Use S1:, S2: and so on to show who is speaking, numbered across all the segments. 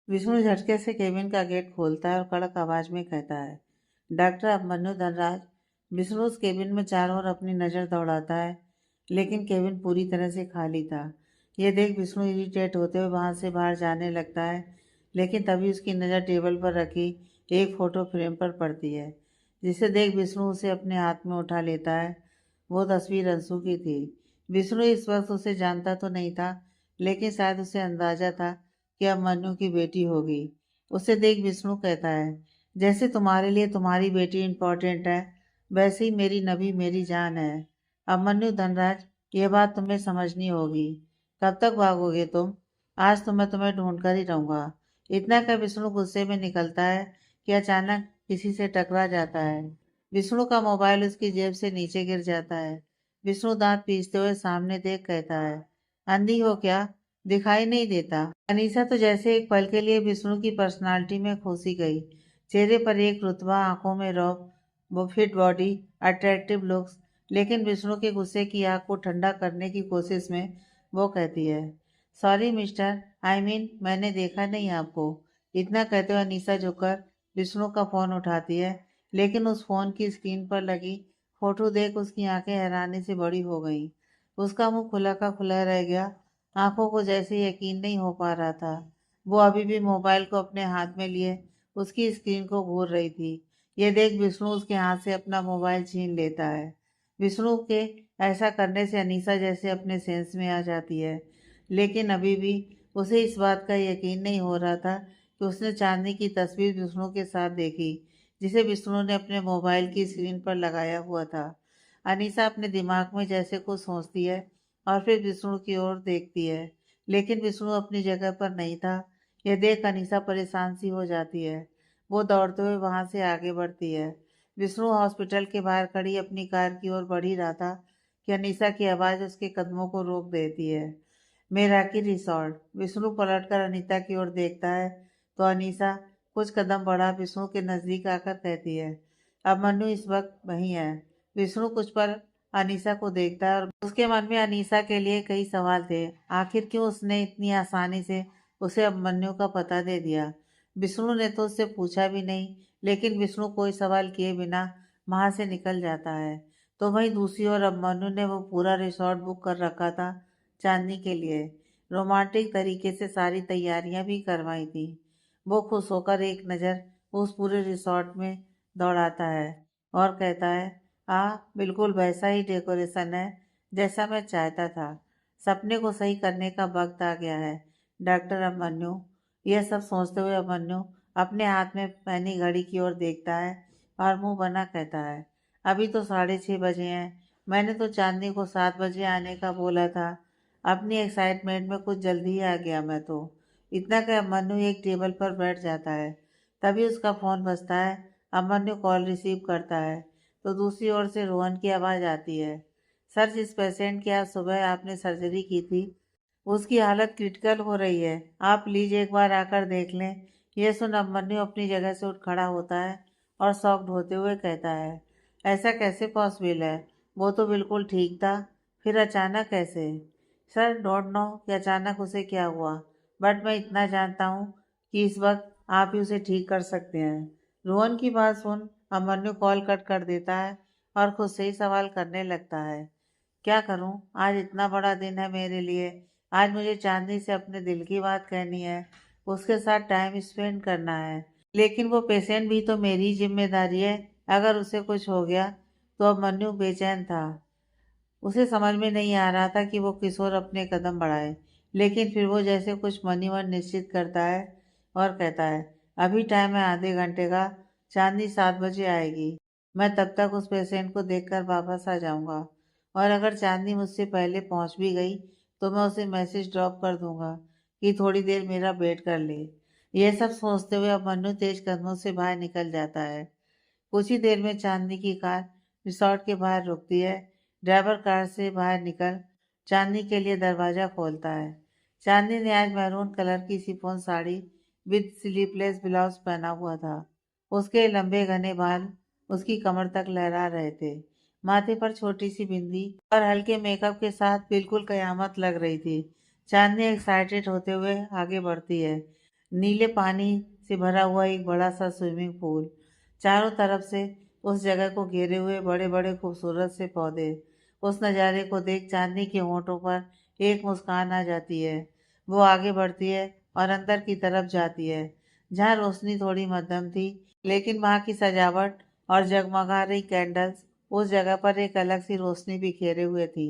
S1: विष्णु झटके से केबिन का गेट खोलता है और कड़क आवाज में कहता है, डॉक्टर अभिमन्यु धनराज। विष्णु उस केबिन में चारों ओर अपनी नजर दौड़ाता है, लेकिन केबिन पूरी तरह से खाली था। यह देख विष्णु इरिटेट होते हुए वहां से बाहर जाने लगता है, लेकिन तभी उसकी नज़र टेबल पर रखी एक फोटो फ्रेम पर पड़ती है, जिसे देख विष्णु उसे अपने हाथ में उठा लेता है। वो तस्वीर अंशु की थी। विष्णु इस वक्त उसे जानता तो नहीं था, लेकिन शायद उसे अंदाजा था कि अब मन्नू की बेटी होगी। उसे देख विष्णु कहता है, जैसे तुम्हारे लिए तुम्हारी बेटी इम्पोर्टेंट है, वैसे ही मेरी नबी मेरी जान है। अब मन्नू धनराज, ये बात तुम्हें समझनी होगी। कब तक भागोगे तुम? आज तो मैं तुम्हें ढूंढ कर ही रहूंगा। इतना कर विष्णु गुस्से में निकलता है कि अचानक किसी से टकरा जाता है। विष्णु का मोबाइल उसकी जेब से नीचे गिर जाता है। विष्णु दांत पीसते हुए सामने देख कहता है, अंधी हो क्या? दिखाई नहीं देता? अनीसा तो जैसे एक पल के लिए विष्णु की पर्सनालिटी में खोसी गई। चेहरे पर एक रुतबा, आंखों में रौब, वो फिट बॉडी, अट्रैक्टिव लुक्स। लेकिन विष्णु के गुस्से की आग को ठंडा करने की कोशिश में वो कहती है, सॉरी मिस्टर, मैंने देखा नहीं आपको। इतना कहते हुए अनीसा झुककर विष्णु का फोन उठाती है, लेकिन उस फोन की स्क्रीन पर लगी फोटो देख उसकी आंखें हैरानी से बड़ी हो गईं। उसका मुंह खुला का खुला रह गया। आंखों को जैसे यकीन नहीं हो पा रहा था। वो अभी भी मोबाइल को अपने हाथ में लिए उसकी स्क्रीन को घूर रही थी। ये देख विष्णु उसके हाथ से अपना मोबाइल छीन लेता है। विष्णु के ऐसा करने से अनीसा जैसे अपने सेंस में आ जाती है, लेकिन अभी भी उसे इस बात का यकीन नहीं हो रहा था कि उसने चांदनी की तस्वीर विष्णु के साथ देखी, जिसे विष्णु ने अपने मोबाइल की स्क्रीन पर लगाया हुआ था। अनीसा अपने दिमाग में जैसे कुछ सोचती है और फिर विष्णु की ओर देखती है, लेकिन विष्णु अपनी जगह पर नहीं था। यह देख अनीसा परेशान सी हो जाती है। वो दौड़ते हुए वहां से आगे बढ़ती है। विष्णु हॉस्पिटल के बाहर खड़ी अपनी कार की ओर बढ़ ही रहा था कि अनीसा की आवाज़ उसके कदमों को रोक देती है। Meraki resort. विष्णु पलटकर अनीता की ओर देखता है तो अनीसा कुछ कदम बढ़ा विष्णु के नजदीक आकर कहती है, अब मन्नू इस वक्त वहीं है। विष्णु कुछ पर अनीसा को देखता है और उसके मन में अनीसा के लिए कई सवाल थे। आखिर क्यों उसने इतनी आसानी से उसे अभिमन्यु का पता दे दिया? विष्णु ने तो उससे पूछा भी नहीं, लेकिन विष्णु कोई सवाल किए बिना वहां से निकल जाता है। तो वहीं दूसरी ओर अभिमन्यु ने वो पूरा रिसॉर्ट बुक कर रखा था चांदनी के लिए। रोमांटिक तरीके से सारी तैयारियां भी करवाई थी। वो खुश होकर एक नज़र उस पूरे रिसॉर्ट में दौड़ाता है और कहता है, बिल्कुल वैसा ही डेकोरेशन है जैसा मैं चाहता था। सपने को सही करने का वक्त आ गया है डॉक्टर अभिमन्यु। यह सब सोचते हुए अभिमन्यु अपने हाथ में पहनी घड़ी की ओर देखता है और मुंह बना कहता है, अभी तो 6:30 बजे हैं। मैंने तो चांदनी को 7 बजे आने का बोला था। अपनी एक्साइटमेंट में कुछ जल्दी ही आ गया मैं तो। इतना कि अभिमन्यु एक टेबल पर बैठ जाता है। तभी उसका फ़ोन बजता है। अभिमन्यु कॉल रिसीव करता है तो दूसरी ओर से रोहन की आवाज़ आती है, सर जिस पेशेंट की आज सुबह आपने सर्जरी की थी उसकी हालत क्रिटिकल हो रही है, आप प्लीज एक बार आकर देख लें। यह सुन अभिमन्यु अपनी जगह से उठ खड़ा होता है और शॉक्ड होते हुए कहता है, ऐसा कैसे पॉसिबल है? वो तो बिल्कुल ठीक था, फिर अचानक कैसे? सर डोंट नो कि अचानक उसे क्या हुआ, बट मैं इतना जानता हूँ कि इस वक्त आप ही उसे ठीक कर सकते हैं। रोहन की बात सुन अभिमन्यु कॉल कट कर देता है और खुद से ही सवाल करने लगता है, क्या करूं? आज इतना बड़ा दिन है मेरे लिए। आज मुझे चांदनी से अपने दिल की बात कहनी है, उसके साथ टाइम स्पेंड करना है। लेकिन वो पेशेंट भी तो मेरी जिम्मेदारी है। अगर उसे कुछ हो गया तो अब मन्नू बेचैन था। उसे समझ में नहीं आ रहा था कि वो किस ओर अपने कदम बढ़ाए। लेकिन फिर वो जैसे कुछ मन ही मन निश्चित करता है और कहता है, अभी टाइम है आधे घंटे का, चांदनी 7 बजे आएगी। मैं तब तक उस पेशेंट को देखकर वापस आ जाऊंगा और अगर चांदनी मुझसे पहले पहुंच भी गई तो मैं उसे मैसेज ड्रॉप कर दूंगा कि थोड़ी देर मेरा वेट कर ले। यह सब सोचते हुए अब मन्नू तेज कदमों से बाहर निकल जाता है। कुछ ही देर में चांदनी की कार रिसॉर्ट के बाहर रुकती है। ड्राइवर कार से बाहर निकल चांदनी के लिए दरवाजा खोलता है। चांदनी ने आज मैरून कलर की chiffon sari with sleeveless blouse पहना हुआ था। उसके लंबे घने बाल उसकी कमर तक लहरा रहे थे। माथे पर छोटी सी बिंदी और हल्के मेकअप के साथ बिल्कुल कयामत लग रही थी। चांदनी एक्साइटेड होते हुए आगे बढ़ती है। नीले पानी से भरा हुआ एक बड़ा सा स्विमिंग पूल, चारों तरफ से उस जगह को घेरे हुए बड़े बड़े खूबसूरत से पौधे। उस नज़ारे को देख चांदनी के होंठों पर एक मुस्कान आ जाती है। वो आगे बढ़ती है और अंदर की तरफ जाती है, जहाँ रोशनी थोड़ी मध्यम थी, लेकिन वहाँ की सजावट और जगमगा रही कैंडल्स उस जगह पर एक अलग सी रोशनी बिखेरे हुए थी।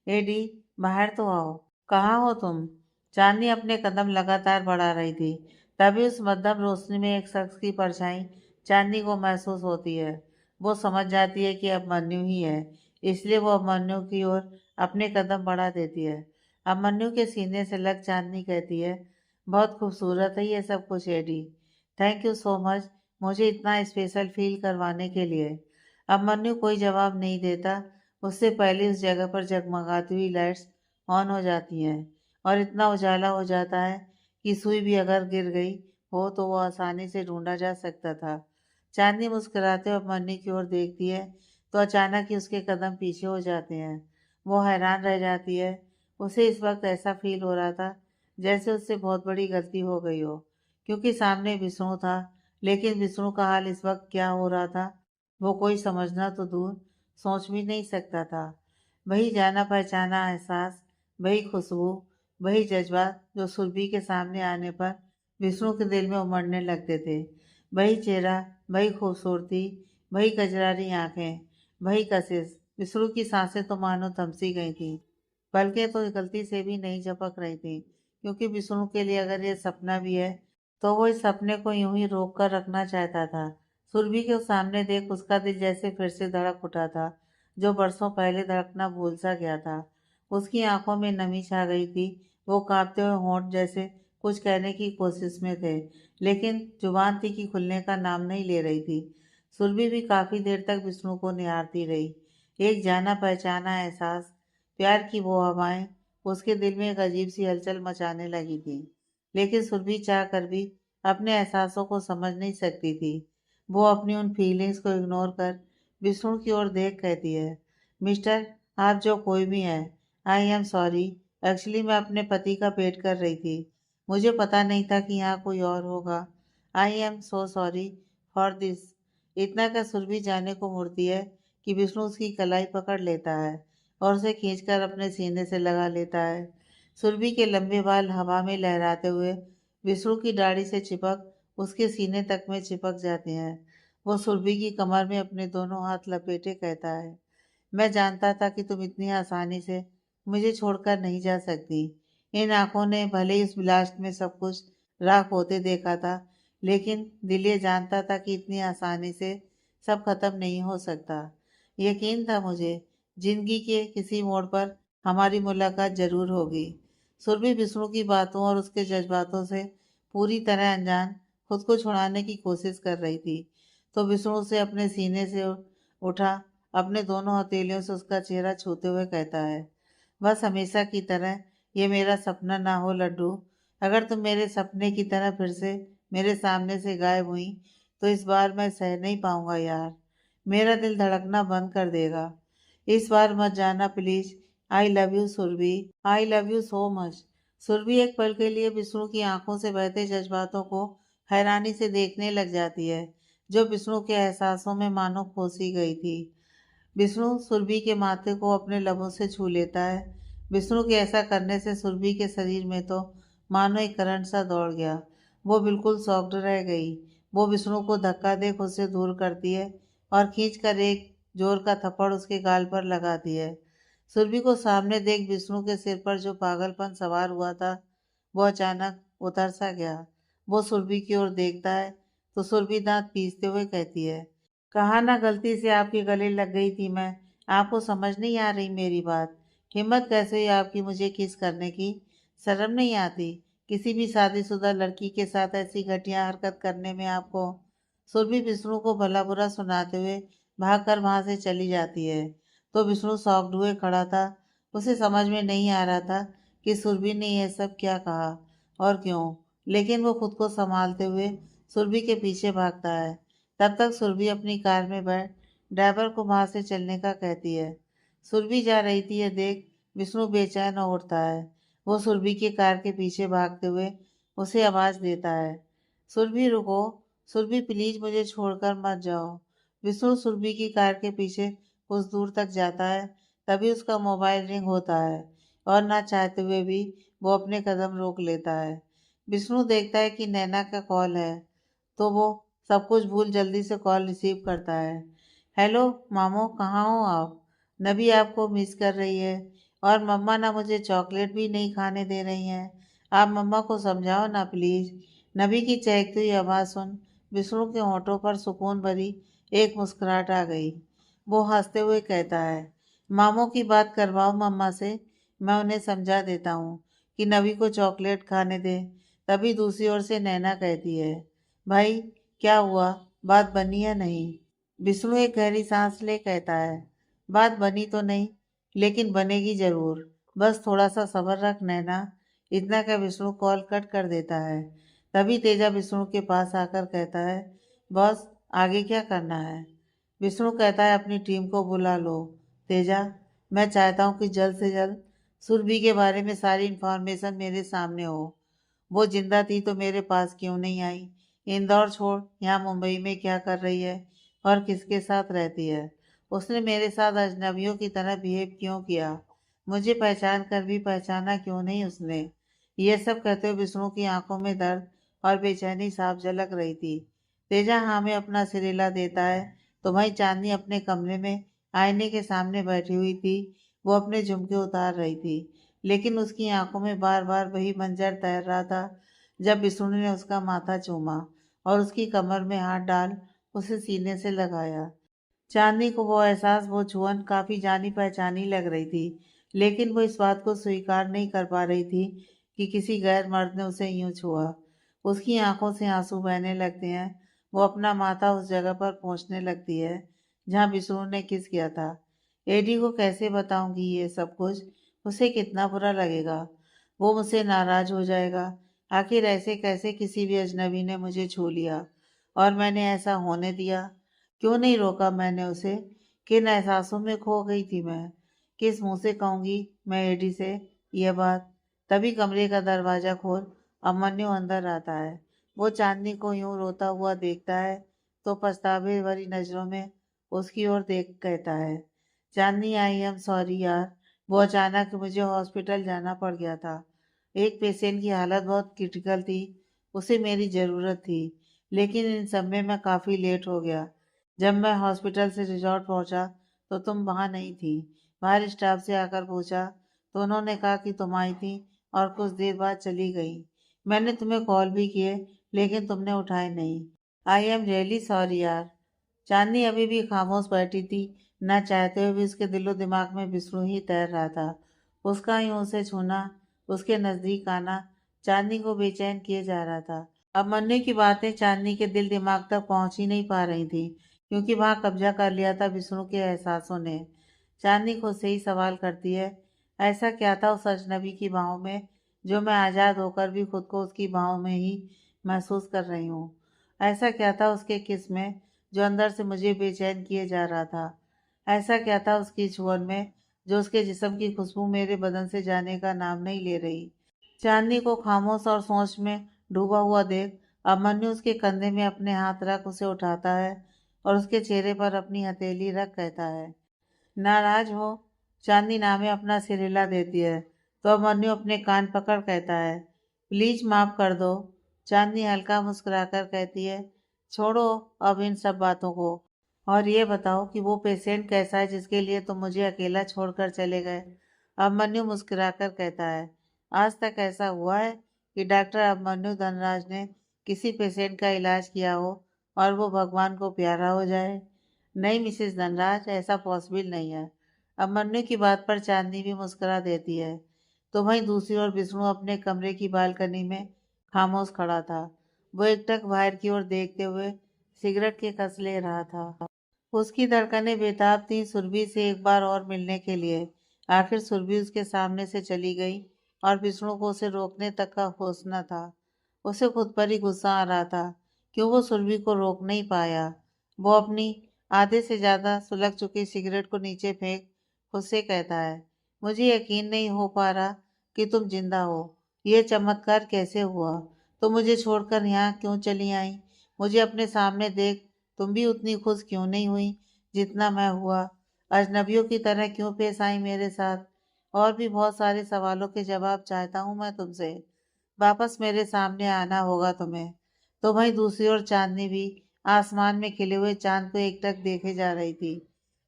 S1: एडी, बाहर तो आओ। कहाँ हो तुम? चांदनी अपने कदम लगातार बढ़ा रही थी। तभी उस मध्यम रोशनी में एक शख्स की परछाई चांदनी को महसूस होती है। वो समझ जाती है कि अभिमन्यु ही है, इसलिए वो अभिमन्यु की ओर अपने कदम बढ़ा देती है। अभिमन्यु के सीने से लग चांदनी कहती है, बहुत खूबसूरत है ये सब कुछ Eddie. Thank you so much मुझे इतना स्पेशल फील करवाने के लिए। अभिमन्यु कोई जवाब नहीं देता। उससे पहले उस जगह पर जगमगाती हुई लाइट्स ऑन हो जाती हैं और इतना उजाला हो जाता है कि सुई भी अगर गिर गई हो तो वो आसानी से ढूंढा जा सकता था। चांदनी मुस्कुराते हुए अभिमन्यु की ओर देखती है तो अचानक ही उसके कदम पीछे हो जाते हैं। वो हैरान रह जाती है। उसे इस वक्त ऐसा फील हो रहा था जैसे उससे बहुत बड़ी गलती हो गई हो, क्योंकि सामने विष्णु था, लेकिन विष्णु का हाल इस वक्त क्या हो रहा था वो कोई समझना तो दूर सोच भी नहीं सकता था। वही जाना पहचाना एहसास, वही खुशबू, वही जज्बात जो सुरभि के सामने आने पर विष्णु के दिल में उमड़ने लगते थे। वही चेहरा, वही खूबसूरती, वही कजरारी आंखें, वही कशिश। विष्णु की सांसें तो मानो थमसी गई थी। पलकें तो गलती से भी नहीं झपक रही थी, क्योंकि विष्णु के लिए अगर ये सपना भी है तो वो इस सपने को यूं ही रोक कर रखना चाहता था। सुरभि के सामने देख उसका दिल जैसे फिर से धड़क उठा था, जो बरसों पहले धड़कना भूल सा गया था। उसकी आंखों में नमी छा गई थी। वो कांपते हुए होंठ जैसे कुछ कहने की कोशिश में थे, लेकिन जुबान थी कि खुलने का नाम नहीं ले रही थी। सुरभि भी काफी देर तक विष्णु को निहारती रही। एक जाना पहचाना एहसास, प्यार की वो हवाएं उसके दिल में एक अजीब सी हलचल मचाने लगी थी। लेकिन सुरभि चाह कर भी अपने एहसासों को समझ नहीं सकती थी। वो अपनी उन फीलिंग्स को इग्नोर कर विष्णु की ओर देख कहती है, मिस्टर, आप जो कोई भी हैं, आई एम सॉरी। एक्चुअली मैं अपने पति का वेट कर रही थी। मुझे पता नहीं था कि यहाँ कोई और होगा। I am so sorry for this. इतना का सुरभि जाने को मुड़ती है कि विष्णु उसकी कलाई पकड़ लेता है और उसे खींचकर अपने सीने से लगा लेता है। सुरभि के लंबे बाल हवा में लहराते हुए विष्णु की दाढ़ी से चिपक उसके सीने तक में चिपक जाते हैं। वो सुरभि की कमर में अपने दोनों हाथ लपेटे कहता है, मैं जानता था कि तुम इतनी आसानी से मुझे छोड़कर नहीं जा सकती। इन आंखों ने भले ही उस ब्लास्ट में सब कुछ राख होते देखा था, लेकिन दिल ये जानता था कि इतनी आसानी से सब खत्म नहीं हो सकता। यकीन था मुझे जिंदगी के किसी मोड़ पर हमारी मुलाकात जरूर होगी। सुरभि विष्णु की बातों और उसके जज्बातों से पूरी तरह अनजान खुद को छुड़ाने की कोशिश कर रही थी, तो विष्णु से अपने सीने से उठा, अपने दोनों हथेलियों से उसका चेहरा छूते हुए कहता है, बस हमेशा की तरह ये मेरा सपना ना हो लड्डू। अगर तुम मेरे सपने की तरह फिर से मेरे सामने से गायब हुई तो इस बार मैं सह नहीं पाऊंगा यार। मेरा दिल धड़कना बंद कर देगा। इस बार मत जाना please. I love you Surabhi. I love you so much. Surabhi एक पल के लिए विष्णु की आंखों से बहते जज्बातों को हैरानी से देखने लग जाती है, जो विष्णु के एहसासों में मानो खोसी गई थी। विष्णु सुरभि के माथे को अपने लबों से छू लेता है। विष्णु के ऐसा करने से सुरभि के शरीर में तो मानो एक करंट सा दौड़ गया। वो बिल्कुल शॉक्ड रह गई। वो विष्णु को धक्का दे खुद से दूर करती है और खींचकर एक जोर का थप्पड़ उसके गाल पर लगाती है। सुरभि को सामने देख विष्णु के सिर पर जो पागलपन सवार हुआ था वो अचानक उतर सा गया। वो सुरभि की ओर देखता है तो सुरभि दांत पीसते हुए कहती है, कहा ना गलती से आपके गले लग गई थी मैं। आपको समझ नहीं आ रही मेरी बात? हिम्मत कैसे हुई आपकी मुझे किस करने की? शर्म नहीं आती किसी भी शादीशुदा लड़की के साथ ऐसी घटिया हरकत करने में आपको? सुरभि विष्णु को भला बुरा सुनाते हुए भागकर वहां से चली जाती है। तो विष्णु शॉक्ड हुए खड़ा था। उसे समझ में नहीं आ रहा था कि सुरभि ने यह सब क्या कहा और क्यों, लेकिन वो खुद को संभालते हुए सुरभि के पीछे भागता है। तब तक सुरभि अपनी कार में बैठ ड्राइवर को वहां से चलने का कहती है। सुरभि जा रही थी, यह देख विष्णु बेचैन हो उठता है। वो सुरभि की कार के पीछे भागते हुए उसे आवाज़ देता है। सुरभि रुको, सुरभि प्लीज मुझे छोड़कर मत जाओ। विष्णु सुरभि की कार के पीछे कुछ दूर तक जाता है, तभी उसका मोबाइल रिंग होता है और ना चाहते हुए भी वो अपने कदम रोक लेता है। विष्णु देखता है कि नैना का कॉल है, तो वो सब कुछ भूल जल्दी से कॉल रिसीव करता है। हेलो मामू, कहाँ हो आप? नबी आपको मिस कर रही है और मम्मा ना मुझे चॉकलेट भी नहीं खाने दे रही हैं। आप मम्मा को समझाओ ना प्लीज। नबी की चहकती हुई आवाज़ सुन विष्णु के होठों पर सुकून भरी एक मुस्कुराहट आ गई। वो हंसते हुए कहता है, मामू की बात करवाओ मम्मा से, मैं उन्हें समझा देता हूँ कि नबी को चॉकलेट खाने दे। तभी दूसरी ओर से नैना कहती है, भाई क्या हुआ, बात बनी या नहीं? विष्णु एक गहरी सांस ले कहता है, बात बनी तो नहीं, लेकिन बनेगी जरूर। बस थोड़ा सा सब्र रख नैना। इतना क्या विष्णु कॉल कट कर देता है। तभी तेजा विष्णु के पास आकर कहता है, बॉस आगे क्या करना है? विष्णु कहता है, अपनी टीम को बुला लो। तेजा, मैं चाहता हूँ कि जल्द से जल्द सुरभि के बारे में सारी इन्फॉर्मेशन मेरे सामने हो। वो जिंदा थी तो मेरे पास क्यों नहीं आई? इंदौर छोड़ यहाँ मुंबई में क्या कर रही है और किसके साथ रहती है? उसने मेरे साथ अजनबियों की तरह बिहेव क्यों किया? मुझे पहचान कर भी पहचाना क्यों नहीं उसने? ये सब कहते हुए विष्णु की आंखों में दर्द और बेचैनी साफ झलक रही थी। तेजा हाँ में अपना सिरेला देता है तो वहीं चांदनी अपने कमरे में आईने के सामने बैठी हुई थी। वो अपने झुमके उतार रही थी, लेकिन उसकी आंखों में बार बार वही मंजर तैर रहा था जब विष्णु ने उसका माथा चूमा और उसकी कमर में हाथ डाल उसे सीने से लगाया। चांदनी को वो एहसास, वो छुअन काफी जानी पहचानी लग रही थी, लेकिन वो इस बात को स्वीकार नहीं कर पा रही थी कि किसी गैर मर्द ने उसे यूं छुआ। उसकी आंखों से आंसू बहने लगते हैं। वो अपना माथा उस जगह पर पहुंचने लगती है जहां विष्णु ने किस किया था। एडी को कैसे बताऊंगी ये सब कुछ? उसे कितना बुरा लगेगा। वो मुझसे नाराज हो जाएगा। आखिर ऐसे कैसे किसी भी अजनबी ने मुझे छू लिया और मैंने ऐसा होने दिया? क्यों नहीं रोका मैंने उसे? किन एहसासों में खो गई थी मैं? किस मुंह से कहूंगी मैं एडी से यह बात? तभी कमरे का दरवाजा खोल अभिमन्यु अंदर आता है। वो चांदनी को यूं रोता हुआ देखता है तो पछतावे भरी नजरों में उसकी ओर देख कहता है, चांदनी आई एम सॉरी यार, वो अचानक मुझे हॉस्पिटल जाना पड़ गया था। एक पेशेंट की हालत बहुत क्रिटिकल थी, उसे मेरी ज़रूरत थी, लेकिन इन सब में मैं काफ़ी लेट हो गया। जब मैं हॉस्पिटल से रिजॉर्ट पहुंचा तो तुम वहां नहीं थी। बाहर स्टाफ से आकर पूछा तो उन्होंने कहा कि तुम आई थी और कुछ देर बाद चली गई। मैंने तुम्हें कॉल भी किए लेकिन तुमने उठाए नहीं। आई एम रियली सॉरी यार। चांदनी अभी भी खामोश बैठी थी। न चाहते हुए भी उसके दिलो दिमाग में विष्णु ही तैर रहा था। उसका यूं उसे छूना, उसके नजदीक आना चांदनी को बेचैन किए जा रहा था। अब मन्नू की बातें चांदनी के दिल दिमाग तक पहुंच ही नहीं पा रही थी, क्योंकि वहां कब्जा कर लिया था विष्णु के एहसासों ने। चांदनी खुद से ही सवाल करती है, ऐसा क्या था उस अजनबी की बाहों में जो मैं आज़ाद होकर भी खुद को उसकी बाहों में ही महसूस कर रही हूँ? ऐसा क्या था उसके किस में जो अंदर से मुझे बेचैन किए जा रहा था? ऐसा क्या था उसकी छुअन में जो उसके जिस्म की खुशबू मेरे बदन से जाने का नाम नहीं ले रही? चांदनी को खामोश और सोच में डूबा हुआ देख अभिमन्यु उसके कंधे में अपने हाथ रख उसे उठाता है और उसके चेहरे पर अपनी हथेली रख कहता है, नाराज हो? चांदनी नामे अपना सिर हिला देती है तो अभिमन्यु अपने कान पकड़ कहता है, प्लीज माफ कर दो। चांदनी हल्का मुस्कुराकर कहती है, छोड़ो अब इन सब बातों को और ये बताओ कि वो पेशेंट कैसा है जिसके लिए तुम मुझे अकेला छोड़कर चले गए? अभिमन्यु मुस्कुराकर कहता है, आज तक ऐसा हुआ है कि डॉक्टर अभिमन्यु धनराज ने किसी पेशेंट का इलाज किया हो और वो भगवान को प्यारा हो जाए? नहीं मिसेस धनराज, ऐसा पॉसिबल नहीं है। अभिमन्यु की बात पर चांदनी भी मुस्कुरा देती है। तो वहीं दूसरी ओर विष्णु अपने कमरे की बालकनी में खामोश खड़ा था। वो एकटक बाहर की ओर देखते हुए सिगरेट के कस ले रहा था। उसकी धड़कनें बेताब थीं सुरभि से एक बार और मिलने के लिए। आखिर सुरभि उसके सामने से चली गई और विष्णु को उसे रोकने तक का होश न था। उसे खुद पर ही गुस्सा आ रहा था, क्यों वो सुरभि को रोक नहीं पाया। वो अपनी आधे से ज्यादा सुलग चुकी सिगरेट को नीचे फेंक खुद से कहता है, मुझे यकीन नहीं हो पा रहा कि तुम जिंदा हो। ये चमत्कार कैसे हुआ? तो मुझे छोड़कर यहाँ क्यों चली आई? मुझे अपने सामने देख तुम भी उतनी खुश क्यों नहीं हुई जितना मैं हुआ? अजनबियों की तरह क्यों पेश आई मेरे साथ? और भी बहुत सारे सवालों के जवाब चाहता हूँ मैं तुमसे। वापस मेरे सामने आना होगा तुम्हें। तो वहीं दूसरी ओर चांदनी भी आसमान में खिले हुए चांद को एकटक देखे जा रही थी।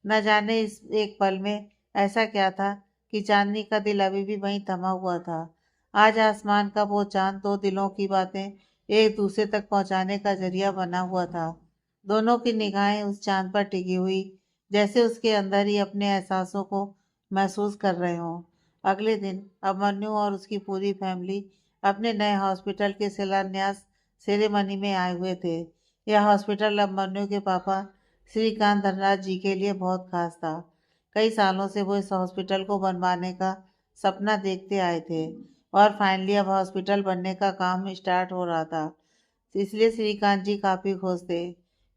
S1: न जाने इस एक पल में ऐसा क्या था कि चांदनी का दिल अभी भी वहीं थमा हुआ था। आज आसमान का वो चांद दो दिलों की बातें एक दूसरे तक पहुंचाने का जरिया बना हुआ था। दोनों की निगाहें उस चांद पर टिकी हुई, जैसे उसके अंदर ही अपने एहसासों को महसूस कर रहे हों। अगले दिन अभिमन्यु और उसकी पूरी फैमिली अपने नए हॉस्पिटल के शिलान्यास सेरेमनी में आए हुए थे। यह हॉस्पिटल अभिमन्यु के पापा श्रीकांत धनराज जी के लिए बहुत खास था। कई सालों से वो इस हॉस्पिटल को बनवाने का सपना देखते आए थे और फाइनली अब हॉस्पिटल बनने का काम स्टार्ट हो रहा था। इसलिए श्रीकांत जी काफी खुश थे।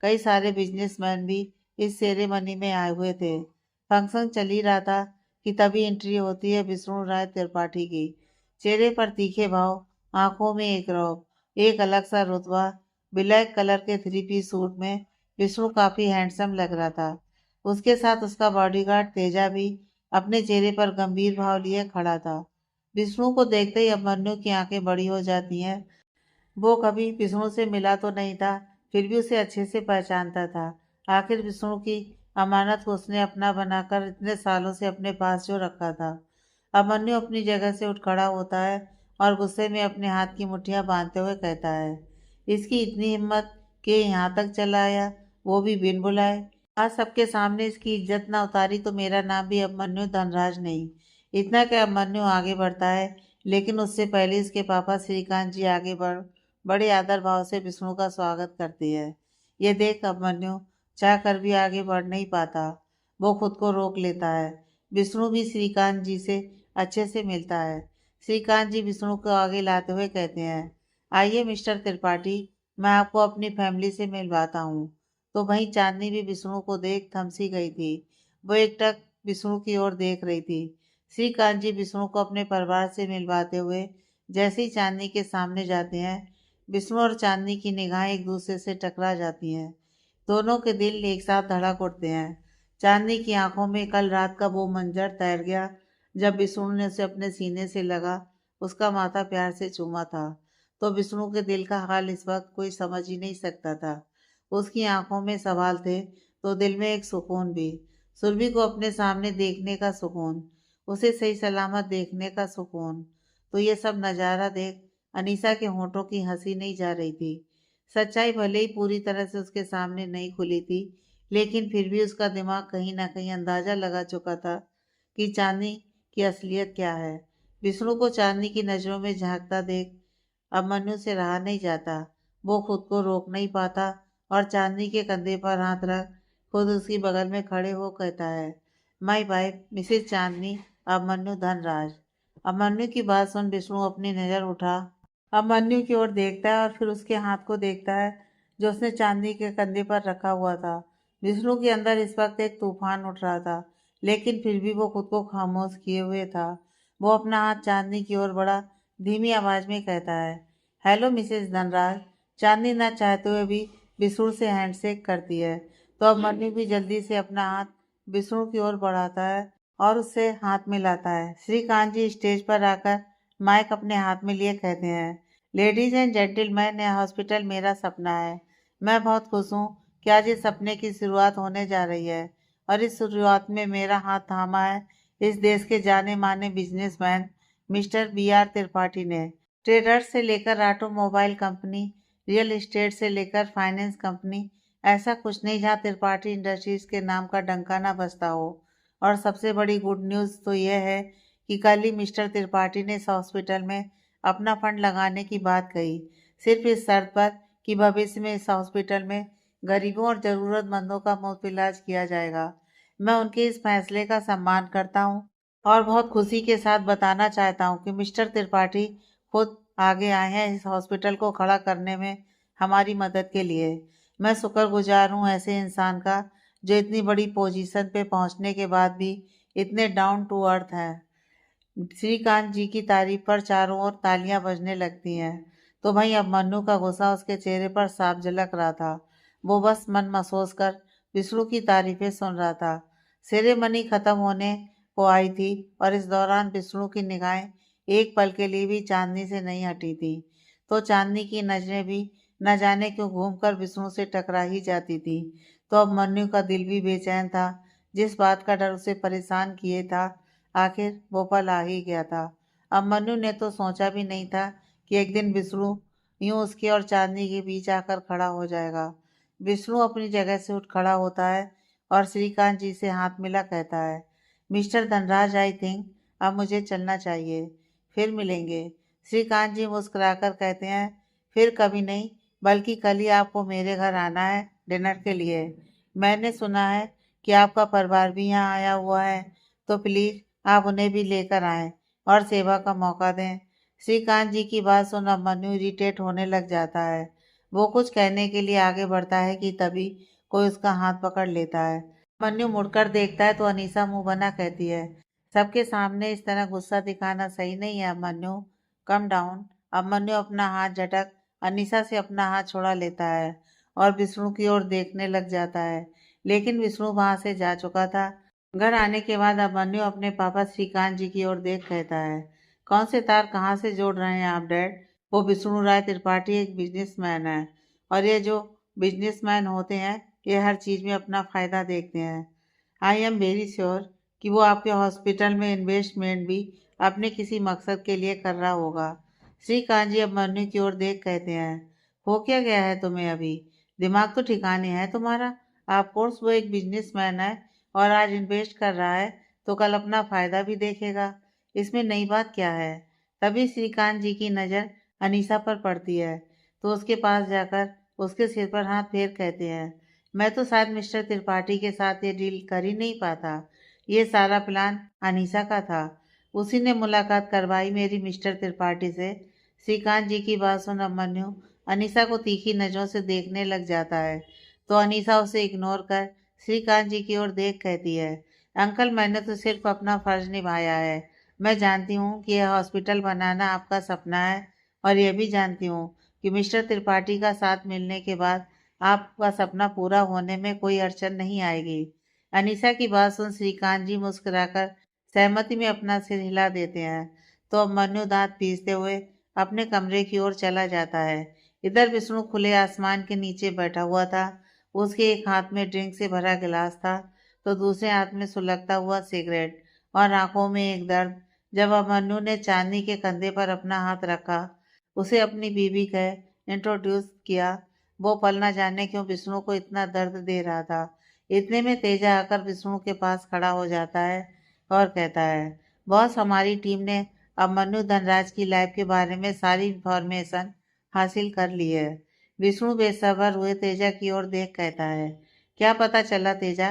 S1: कई सारे बिजनेसमैन भी इस सेरेमनी में आए हुए थे। फंक्शन चल ही रहा था कि तभी एंट्री होती है विष्णु राय त्रिपाठी की। चेहरे पर तीखे भाव, आंखों में एक रौब, एक अलग सा रुतबा। ब्लैक कलर के थ्री पीस सूट में विष्णु काफी हैंडसम लग रहा था। उसके साथ उसका बॉडीगार्ड तेजा भी अपने चेहरे पर गंभीर भाव लिए खड़ा था। विष्णु को देखते ही अभिमन्यु की आंखें बड़ी हो जाती हैं। वो कभी विष्णु से मिला तो नहीं था, फिर भी उसे अच्छे से पहचानता था। आखिर विष्णु की अमानत को उसने अपना बनाकर इतने सालों से अपने पास जो रखा था। अभिमन्यु अपनी जगह से उठ खड़ा होता है और गुस्से में अपने हाथ की मुट्ठियां बांधते हुए कहता है, इसकी इतनी हिम्मत कि यहाँ तक चला आया, वो भी बिन बुलाए। आज सबके सामने इसकी इज्जत ना उतारी तो मेरा नाम भी अभिमन्यु धनराज नहीं। इतना क्या अभिमन्यु आगे बढ़ता है, लेकिन उससे पहले इसके पापा श्रीकांत जी आगे बड़े आदर भाव से विष्णु का स्वागत करती है। ये देख अभिमन्यु चाह कर भी आगे बढ़ नहीं पाता। वो खुद को रोक लेता है। विष्णु भी श्रीकांत जी से अच्छे से मिलता है। श्रीकांत जी विष्णु को आगे लाते हुए कहते हैं, आइए मिस्टर त्रिपाठी, मैं आपको अपनी फैमिली से मिलवाता हूँ। तो वहीं चांदनी भी विष्णु को देख थमसी गई थी। वो एकटक विष्णु की ओर देख रही थी। श्रीकांत जी विष्णु को अपने परिवार से मिलवाते हुए जैसे ही चांदनी के सामने जाते हैं, विष्णु और चांदनी की निगाहें एक दूसरे से टकरा जाती हैं। दोनों के दिल एक साथ धड़क उठते हैं। चांदनी की आंखों में कल रात का वो मंजर तैर गया जब विष्णु ने उसे अपने सीने से लगा उसका माथा प्यार से चूमा था। तो विष्णु के दिल का हाल इस वक्त कोई समझ ही नहीं सकता था। उसकी आंखों में सवाल थे तो दिल में एक सुकून भी। सुरभि को अपने सामने देखने का सुकून, उसे सही सलामत देखने का सुकून। तो ये सब नज़ारा देख अनीसा के होंठों की हंसी नहीं जा रही थी। सच्चाई भले ही पूरी तरह से उसके सामने नहीं खुली थी, लेकिन फिर भी उसका दिमाग कहीं ना कहीं अंदाजा लगा चुका था कि चांदनी की असलियत क्या है। विष्णु को चांदनी की नज़रों में झांकता देख अब मनु से रहा नहीं जाता। वो खुद को रोक नहीं पाता और चांदनी के कंधे पर हाथ रख खुद उसकी बगल में खड़े हो कहता है, माई वाइफ मिसेज चांदनी अभिमन्यु धनराज। अभिमन्यु की बात सुन विष्णु अपनी नज़र उठा अभिमन्यु की ओर देखता है और फिर उसके हाथ को देखता है जो उसने चांदनी के कंधे पर रखा हुआ था। विष्णु के अंदर इस वक्त एक तूफान उठ रहा था, लेकिन फिर भी वो खुद को खामोश किए हुए था। वो अपना हाथ चांदनी की ओर बढ़ा धीमी आवाज में कहता है, हेलो मिसेज धनराज। चांदनी ना चाहते हुए भी विष्णु से हैंडशेक करती है, तो अभिमन्यु भी जल्दी से अपना हाथ विष्णु की ओर बढ़ाता है और उससे हाथ मिलाता है। श्रीकांत जी स्टेज पर आकर माइक अपने हाथ में लिए कहते हैं, लेडीज एंड जेंटलमैन, यह हॉस्पिटल मेरा सपना है। मैं बहुत खुश हूँ कि आज इस सपने की शुरुआत होने जा रही है और इस शुरुआत में मेरा हाथ थामा है इस देश के जाने माने बिजनेसमैन मिस्टर B.R. त्रिपाठी ने। ट्रेडर्स से लेकर ऑटोमोबाइल कंपनी, रियल एस्टेट से लेकर फाइनेंस कंपनी, ऐसा कुछ नहीं जहाँ त्रिपाठी इंडस्ट्रीज के नाम का डंका ना बजता हो। और सबसे बड़ी गुड न्यूज़ तो यह है कि कल ही मिस्टर त्रिपाठी ने इस हॉस्पिटल में अपना फंड लगाने की बात कही, सिर्फ इस शर्त पर कि भविष्य में इस हॉस्पिटल में गरीबों और ज़रूरतमंदों का मुफ्त इलाज किया जाएगा। मैं उनके इस फैसले का सम्मान करता हूँ और बहुत खुशी के साथ बताना चाहता हूँ कि मिस्टर त्रिपाठी खुद आगे आए हैं इस हॉस्पिटल को खड़ा करने में हमारी मदद के लिए। मैं शुक्रगुजार हूँ ऐसे इंसान का जो इतनी बड़ी पोजीशन पे पहुँचने के बाद भी इतने डाउन टू अर्थ हैं। श्रीकांत जी की तारीफ पर चारों ओर तालियां बजने लगती हैं। तो भाई अब मन्नू का गुस्सा उसके चेहरे पर साफ झलक रहा था। वो बस मन महसूस कर विष्णु की तारीफें सुन रहा था। सेरेमनी खत्म होने को आई थी और इस दौरान विष्णु की निगाहें एक पल के लिए भी चांदनी से नहीं हटी थी। तो चांदनी की नजरें भी न जाने क्यों घूमकर विष्णु से टकरा ही जाती थी। तो अब मन्नू का दिल भी बेचैन था। जिस बात का डर उसे परेशान किए था, आखिर वो पल आ ही गया था। अब मन्नू ने तो सोचा भी नहीं था कि एक दिन विष्णु यूं उसके और चांदनी के बीच आकर खड़ा हो जाएगा। विष्णु अपनी जगह से उठ खड़ा होता है और श्रीकांत जी से हाथ मिला कहता है, मिस्टर धनराज, आई थिंक अब मुझे चलना चाहिए। फिर मिलेंगे। श्रीकांत जी मुस्कुराकर कहते हैं, फिर कभी नहीं, बल्कि कल ही आपको मेरे घर आना है डिनर के लिए। मैंने सुना है कि आपका परिवार भी यहाँ आया हुआ है, तो प्लीज आप उन्हें भी लेकर आएं और सेवा का मौका दें। श्रीकांत जी की बात सुन अब मनु इरिटेट होने लग जाता है। वो कुछ कहने के लिए आगे बढ़ता है कि तभी कोई उसका हाथ पकड़ लेता है। मन्नू मुड़कर देखता है तो अनीसा मुंह बना कहती है, सबके सामने इस तरह गुस्सा दिखाना सही नहीं है मन्नू, कम डाउन। अब मन्नू अपना हाथ झटक अनीसा से अपना हाथ छुड़ा लेता है और विष्णु की ओर देखने लग जाता है, लेकिन विष्णु वहां से जा चुका था। घर आने के बाद अब मन्नू अपने पापा श्रीकांत जी की ओर देख कहता है, कौन से तार कहाँ से जोड़ रहे हैं आप डैड? वो विष्णु राय त्रिपाठी एक बिजनेसमैन है, और ये जो बिजनेसमैन होते हैं ये हर चीज में अपना फायदा देखते हैं। आई एम वेरी श्योर कि वो आपके हॉस्पिटल में इन्वेस्टमेंट भी अपने किसी मकसद के लिए कर रहा होगा। श्रीकांत जी अब मन्नू की ओर देख कहते हैं, हो क्या गया है तुम्हें अभी? दिमाग तो ठिकाने है तुम्हारा। ऑफ कोर्स वो एक बिजनेसमैन है और आज इन्वेस्ट कर रहा है तो कल अपना फायदा भी देखेगा। इसमें नई बात क्या है? तभी श्रीकांत जी की नज़र अनीसा पर पड़ती है तो उसके पास जाकर उसके सिर पर हाथ फेर कहते हैं, मैं तो शायद मिस्टर त्रिपाठी के साथ ये डील कर ही नहीं पाता। ये सारा प्लान अनीसा का था। उसी ने मुलाकात करवाई मेरी मिस्टर त्रिपाठी से। श्रीकांत जी की बात सुन अभिमन्यु अनीसा को तीखी नजरों से देखने लग जाता है तो अनीसा उसे इग्नोर कर श्रीकांत जी की ओर देख कहती है, अंकल मैंने तो सिर्फ अपना फर्ज निभाया है। मैं जानती हूँ कि यह हॉस्पिटल बनाना आपका सपना है और यह भी जानती हूँ कि मिस्टर त्रिपाठी का साथ मिलने के बाद आपका सपना पूरा होने में कोई अड़चन नहीं आएगी। अनीसा की बात सुन श्रीकांत जी मुस्कुराकर सहमति में अपना सिर हिला देते हैं तो अब मन्नू दांत पीसते हुए अपने कमरे की ओर चला जाता है। इधर विष्णु खुले आसमान के नीचे बैठा हुआ था। उसके एक हाथ में ड्रिंक से भरा गिलास था तो दूसरे हाथ में सुलगता हुआ सिगरेट और आंखों में एक दर्द। जब अभिमन्यु ने चांदनी के कंधे पर अपना हाथ रखा, उसे अपनी बीवी कह इंट्रोड्यूस किया, वो पल न जाने क्यों विष्णु को इतना दर्द दे रहा था। इतने में तेजा आकर विष्णु के पास खड़ा हो जाता है और कहता है, बॉस हमारी टीम ने अभिमन्यु धनराज की लाइफ के बारे में सारी इंफॉर्मेशन हासिल कर ली है। विष्णु बेसब्र हुए तेजा की ओर देख कहता है, क्या पता चला तेजा?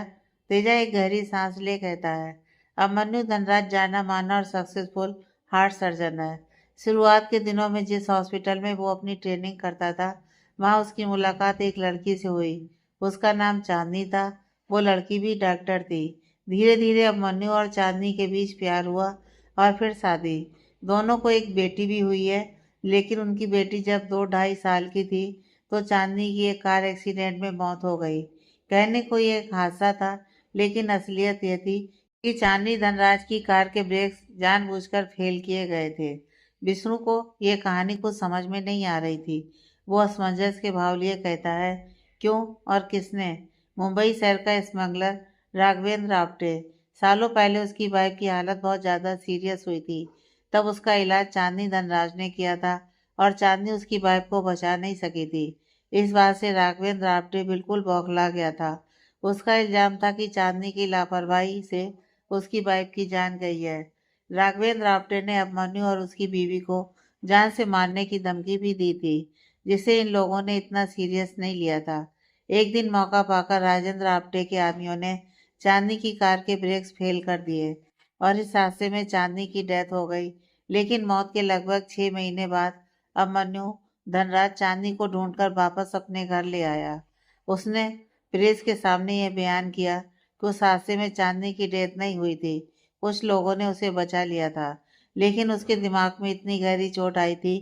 S1: तेजा एक गहरी सांस ले कहता है, अभिमन्यु धनराज जाना माना और सक्सेसफुल हार्ट सर्जन है। शुरुआत के दिनों में जिस हॉस्पिटल में वो अपनी ट्रेनिंग करता था वहाँ उसकी मुलाकात एक लड़की से हुई। उसका नाम चांदनी था। वो लड़की भी डॉक्टर थी। धीरे धीरे अभिमन्यु और चांदनी के बीच प्यार हुआ और फिर शादी। दोनों को एक बेटी भी हुई है, लेकिन उनकी बेटी जब 2-2.5 साल की थी तो चांदनी की एक कार एक्सीडेंट में मौत हो गई। कहने को ये एक हादसा था, लेकिन असलियत ये थी कि चांदनी धनराज की कार के ब्रेक्स जानबूझकर फेल किए गए थे। विष्णु को ये कहानी कुछ समझ में नहीं आ रही थी। वो असमंजस के भाव लिए कहता है, क्यों और किसने? मुंबई शहर का स्मगलर राघवेंद्र आप्टे। सालों पहले उसकी वाइफ की हालत बहुत ज़्यादा सीरियस हुई थी। तब उसका इलाज चांदनी धनराज ने किया था और चांदनी उसकी वाइफ को बचा नहीं सकी थी। इस बात से राघवेंद्र आप्टे बिल्कुल बौखला गया था। उसका इल्जाम था कि चांदनी की लापरवाही से उसकी वाइफ की जान गई है। राघवेंद्र आप्टे ने अभिमन्यु और उसकी बीवी को जान से मारने की धमकी भी दी थी, जिसे इन लोगों ने इतना सीरियस नहीं लिया था। एक दिन मौका पाकर राजेंद्र आप्टे के आदमियों ने चांदनी की कार के ब्रेक्स फेल कर दिए और इस हादसे में चांदनी की डेथ हो गई। लेकिन मौत के लगभग 6 महीने बाद अभिमन्यु धनराज चांदनी को ढूंढकर वापस अपने घर ले आया। उसने प्रेस के सामने यह बयान किया कि उस हादसे में चांदनी की डेथ नहीं हुई थी। कुछ लोगों ने उसे बचा लिया था, लेकिन उसके दिमाग में इतनी गहरी चोट आई थी